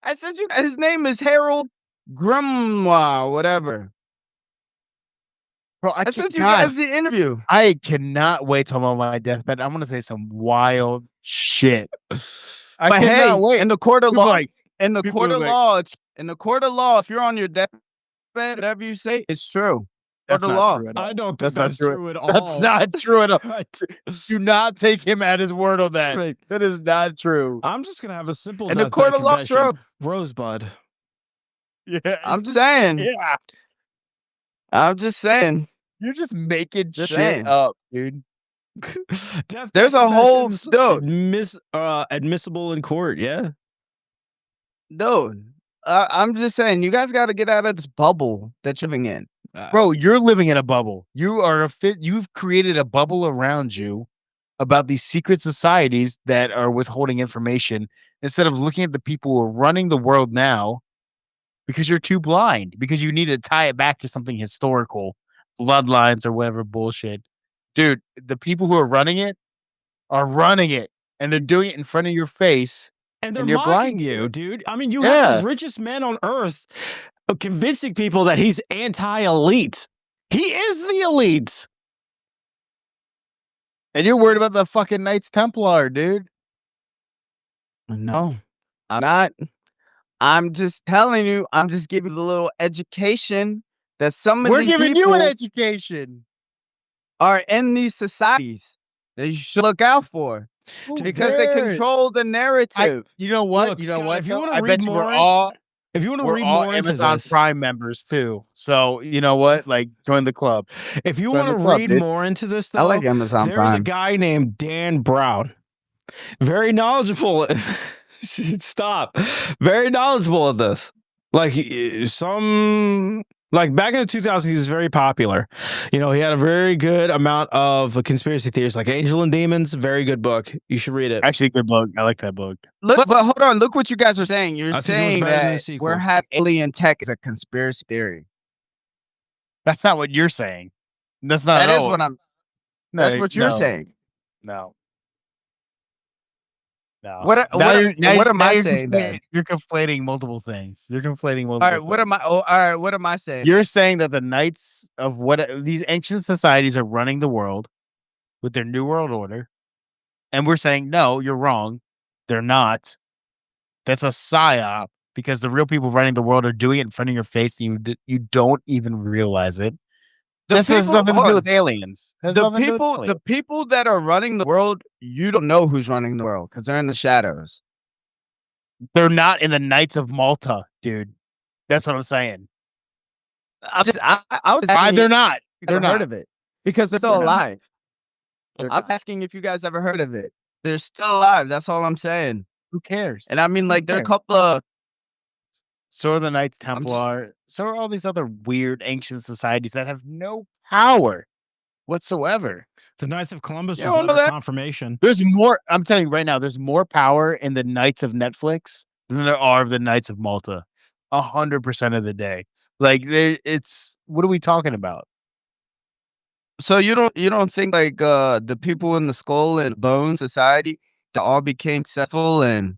I sent you. His name is Harold Grimoire, whatever. Bro, I sent you guys the interview. I cannot wait till I'm on my deathbed. I'm gonna say some wild shit. I But cannot hey, wait. in the court of People law, like, in the people court are of like- law, in the court of law, if you're on your deathbed, whatever you say, it's true. that's Court of not law. true at all. I don't think that's not true at all. That's not true at all. Right. Do not take him at his word on that. Right. That is not true. I'm just gonna have a simple In the deathbed court of law, confession. true. Rosebud. Yeah. I'm just saying. Yeah. I'm just saying. You're just making Just shit saying. up, dude. Deathbed There's a whole confessions admissible in court. Yeah. Dude, I'm just saying, you guys got to get out of this bubble that you're living in. Bro, you're living in a bubble. You are you've created a bubble around you about these secret societies that are withholding information instead of looking at the people who are running the world now because you're too blind, because you need to tie it back to something historical, bloodlines or whatever bullshit. Dude, the people who are running it, and they're doing it in front of your face. And they're you're mocking blind to you, it. dude. I mean, you have the richest man on earth convincing people that he's anti-elite. He is the elite. And you're worried about the fucking Knights Templar, dude. No, I'm not. I'm just telling you, I'm just giving you a little education that some of We're these giving people you an education. are in these societies that you should look out for because they control the narrative. You know what? Look, you know Scott, what? if you though? wanna I read bet you more we're in- all If you want to we're read all more into Amazon this, Prime members too. So you know what? Like, join the club. if you Join want to the club, read dude. more into this, though, I like Amazon there's a Prime. guy named Dan Brown, very knowledgeable. Stop, very knowledgeable at this. Like back in the 2000s, he was very popular. He had a very good amount of conspiracy theories, like Angel and Demons. Very good book. You should read it. Actually, good book. I like that book. Look, but hold on. Look what you guys are saying. You're I think it was saying better than the that sequel. we're having alien tech as a conspiracy theory. That's not what you're saying. That's not That at is all. what I'm. No, That's what you're no, saying. No. No. What am I saying then? You're conflating multiple things. You're conflating multiple. All right, what am I? Oh, all right, what am I saying? You're saying that the knights of these ancient societies are running the world with their new world order, and we're saying no, you're wrong. They're not. That's a psyop because the real people running the world are doing it in front of your face, and you don't even realize it. This has nothing to do with aliens. The people that are running the world, you don't know who's running the world because they're in the shadows. They're not in the Knights of Malta, dude. That's what I'm saying. I was asking They're not. They're not. heard of it because they're still They're not. alive. They're I'm not. asking if you guys ever heard of it. They're still alive. That's all I'm saying. Who cares? And I mean, like, there are a cares? couple of. So are the Knights Templar. So are all these other weird ancient societies that have no power whatsoever. The Knights of Columbus You was don't know under that? confirmation. There's more. I'm telling you right now, there's more power in the Knights of Netflix than there are of the Knights of Malta. 100% of the day. Like, it's what are we talking about? So you don't think like the people in the Skull and Bone Society that all became successful and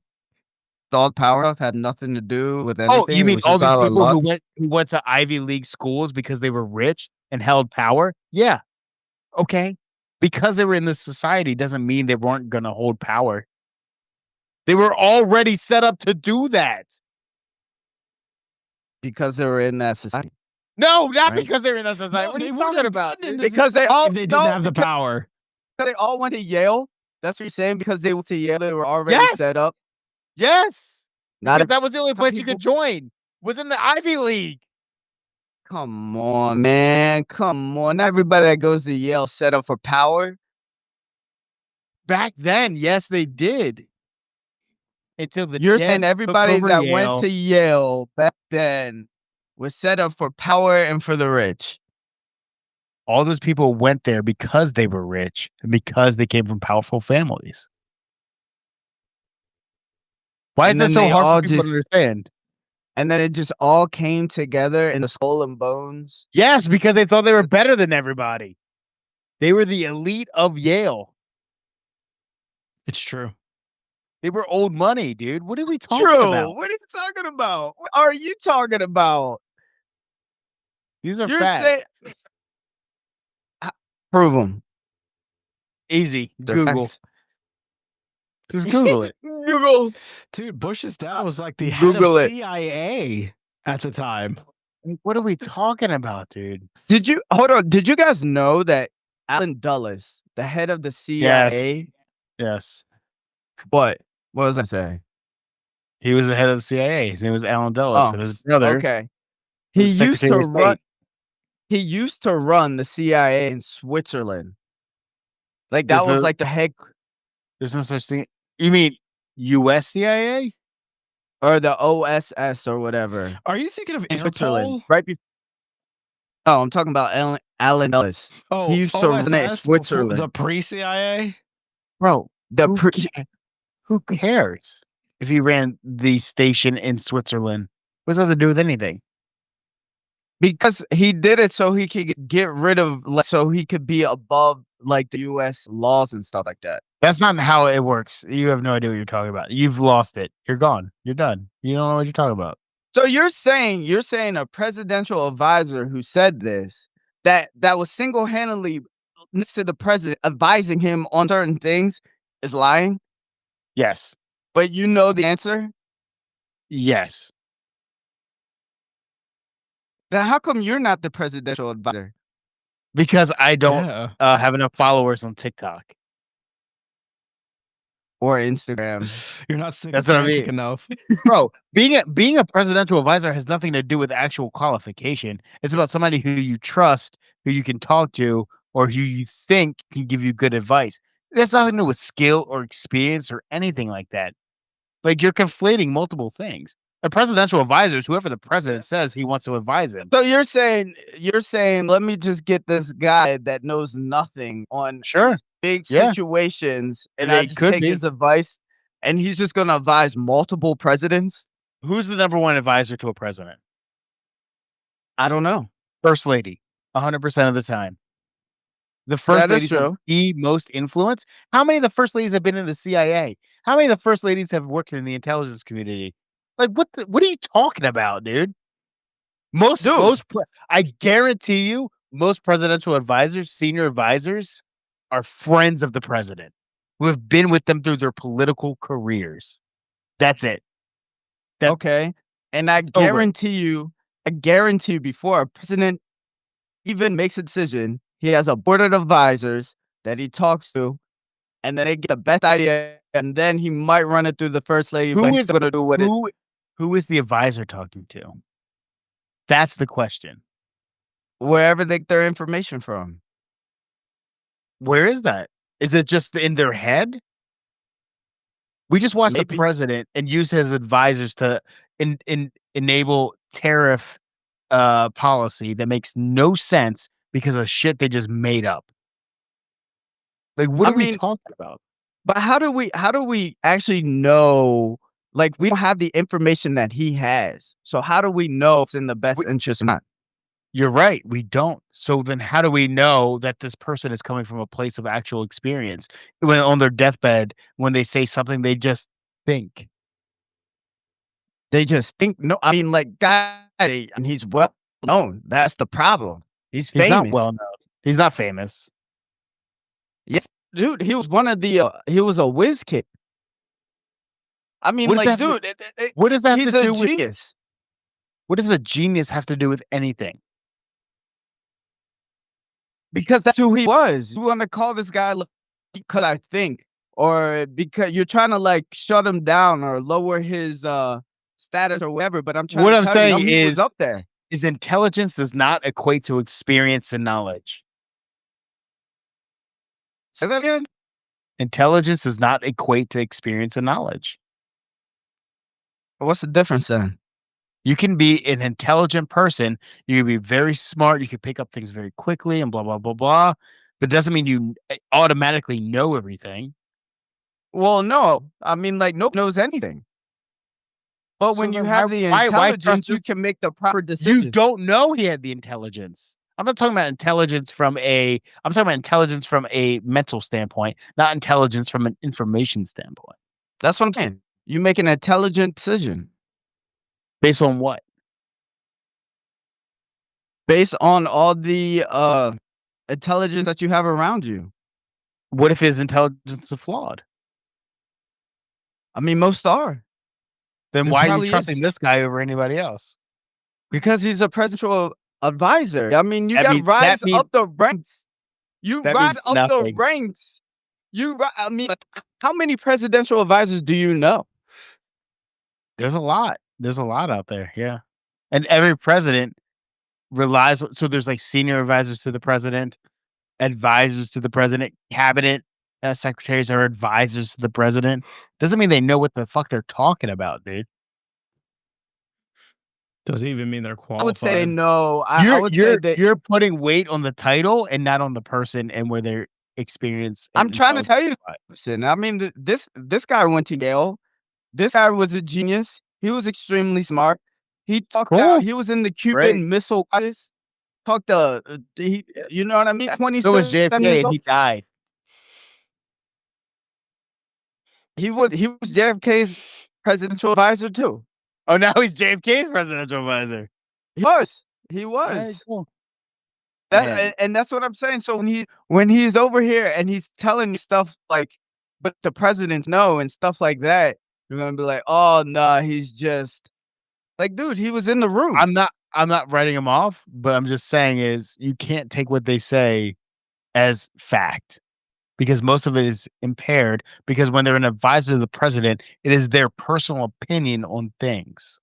thought power stuff had nothing to do with anything. Oh, you It mean was all just these out of people luck? who went to Ivy League schools because they were rich and held power? Yeah. Okay. Because they were in this society doesn't mean they weren't going to hold power. They were already set up to do that. Because they were in that society. No, not Right? because they're in that society. No, what are they you wouldn't talking have about? gotten in Dude? this Because they all if they didn't have the because power. they all went to Yale. That's what you're saying. Because they went to Yale, they were already Yes. set up. Yes. Not Because that was the only place you people. could join. Was in the Ivy League. Come on, man. Come on. Not everybody that goes to Yale set up for power. Back then, yes, they did. Until the You're Jets saying took everybody over that Yale. went to Yale back then was set up for power and for the rich. All those people went there because they were rich and because they came from powerful families. Why is And that then so they hard all for people to just understand? and then it just all came together in the skull and bones. Yes, because they thought they were better than everybody. They were the elite of Yale. It's true. They were old money, dude. What are we talking True. about? What are you talking about? What are you talking about? These are You're facts. saying prove them. Easy. They're Google. facts. Just Google it. Google. Dude, Bush's dad was like the head Google of it. CIA at the time. What are we talking about, dude? Did you hold on? Did you guys know that Alan Dulles, the head of the CIA, Yes. what was I saying? He was the head of the CIA. His name was Alan Dulles, Oh, and his brother okay. was He the used Secretary to of run. State. He used to run the CIA in Switzerland. Like that was like the head There's no such thing. You mean U.S. CIA? or the OSS or whatever Are you thinking of in Switzerland, Interpol? right? Oh, I'm talking about Alan Dulles. Oh, He used to run it in OSS before Switzerland. the pre-CIA? Bro, The who, pre- who cares if he ran the station in Switzerland? What's that have to do with anything? because he did it so he could get rid of, like, so he could be above like the U.S. laws and stuff like that. That's not how it works. You have no idea what you're talking about. You've lost it. You're gone. You're done. You don't know what you're talking about. So you're saying a presidential advisor who said this that was single-handedly next to the president advising him on certain things is lying, Yes. but you know the answer? Yes. Then how come you're not the presidential advisor? Because I don't Yeah. have enough followers on TikTok. Or Instagram. You're not That's what I sycophantic mean. enough. Bro, being a presidential advisor has nothing to do with actual qualification. It's about somebody who you trust, who you can talk to, or who you think can give you good advice. That's nothing to do with skill or experience or anything like that. Like you're conflating multiple things. A presidential advisor is whoever the president says he wants to advise him. So you're saying let me just get this guy that knows nothing on Sure. big Yeah. situations and It I just could take be. his advice and he's just gonna advise multiple presidents? Who's the number one advisor to a president? I don't know. First lady, 100% of the time. The first That is ladies have true. the most influence. How many of the first ladies have been in the CIA? How many of the first ladies have worked in the intelligence community? Like what are you talking about, dude? I guarantee you, most presidential advisors, senior advisors, are friends of the president who have been with them through their political careers. That's it. Okay. And I guarantee you before a president even makes a decision, he has a board of advisors that he talks to, and then they get the best idea, and then he might run it through the first lady, but he's still gonna do what who is the advisor talking to? That's the question. wherever they get their information from. Where is that? Is it just in their head? We just watched the president and use his advisors to enable tariff policy that makes no sense because of shit they just made up. Like, what are we talking about? But how do we actually know? Like, we don't have the information that he has. So how do we know it's in the best interest or not? You're right. We don't. So then how do we know that this person is coming from a place of actual experience when on their deathbed, when they say something they just think? They just think no. I mean, like, guy, and he's well known. That's the problem. He's He's not famous. well known. He's not famous. Yes, dude. He was one of the. He was a whiz kid. I mean, What does like, that have dude, what does that have he's to a do with genius. what does a genius have to do with anything? Because that's who he was. You want to call this guy because I think, or because you're trying to like shut him down or lower his status or whatever. But I'm trying What to I'm tell you, no, saying he was up there. is intelligence does not equate to experience and knowledge. Say that again. Intelligence does not equate to experience and knowledge. What's the difference then? You can be an intelligent person. You can be very smart. You can pick up things very quickly and blah, blah, blah, blah. But it doesn't mean you automatically know everything. Well, no. I mean, like, nobody knows anything. But So when you then have the why intelligence, you trust can make the proper decision. You don't know he had the intelligence. I'm not talking about intelligence from I'm talking about intelligence from a mental standpoint, not intelligence from an information standpoint. That's what I'm saying. You make an intelligent decision Based on what? based on all the intelligence that you have around you. What if his intelligence is flawed? I mean, most are. Then It why are you probably trusting is. this guy over anybody else? Because he's a presidential advisor. I mean, you That got to means- that rise means- up the ranks. You that rise means up the nothing. ranks. I mean, how many presidential advisors do you know? There's a lot. There's a lot out there. Yeah. And every president relies. So there's like senior advisors to the president, advisors to the president, cabinet secretaries are advisors to the president. Doesn't mean they know what the fuck they're talking about, dude. Doesn't even mean they're I qualified. would say no. I would say that You're putting weight on the title and not on the person and where their experience. I'm trying to tell you. Listen, I mean, this guy went to Yale. This guy was a genius. He was extremely smart. He talked Cool. out. He was in the Cuban Great. Missile Crisis. You know what I mean? So was 27 JFK years and old. he died. He was JFK's presidential advisor too. Oh, now he's JFK's presidential advisor. He was. Alright, cool. And that's what I'm saying. So when he's over here and he's telling you stuff like, but the presidents know and stuff like that, you're gonna be like, oh no, he's just like, dude, he was in the room. I'm not writing him off, but I'm just saying is you can't take what they say as fact because most of it is impaired because when they're an advisor to the president, it is their personal opinion on things.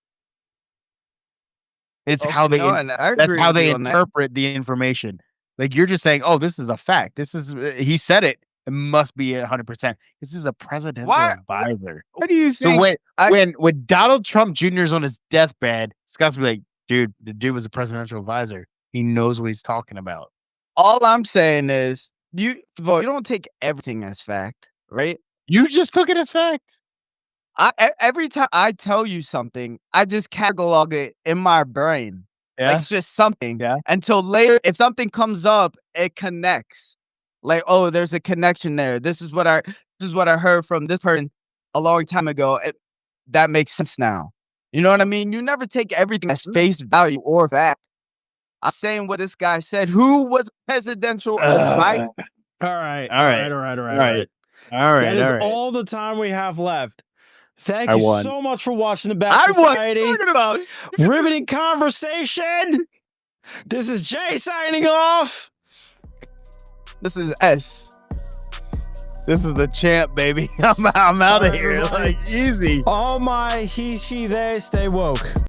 It's how they that's how they interpret the information. Like you're just saying, "Oh, this is a fact. This is he said it. It must be 100%." This is a presidential advisor. What do you think? So when Donald Trump Jr. is on his deathbed, Scott's be like, "Dude, the dude was a presidential advisor. He knows what he's talking about." All I'm saying is, you don't take everything as fact, right? You just took it as fact. Every time I tell you something, I just catalog it in my brain. Yeah. Like it's just something. Yeah. Until later, if something comes up, it connects. Like, oh, there's a connection there. This is what I heard from this person a long time ago. That makes sense now. You know what I mean? You never take everything as face value or fact. I'm saying what this guy said. Who was presidential advisor? All right. That is all the time we have left. Thank you so much for watching the Bad Society. Talking about riveting conversation. This is Jay signing off. This is S. This is the champ, baby. I'm out of here. Like easy. All my he, she, they stay woke.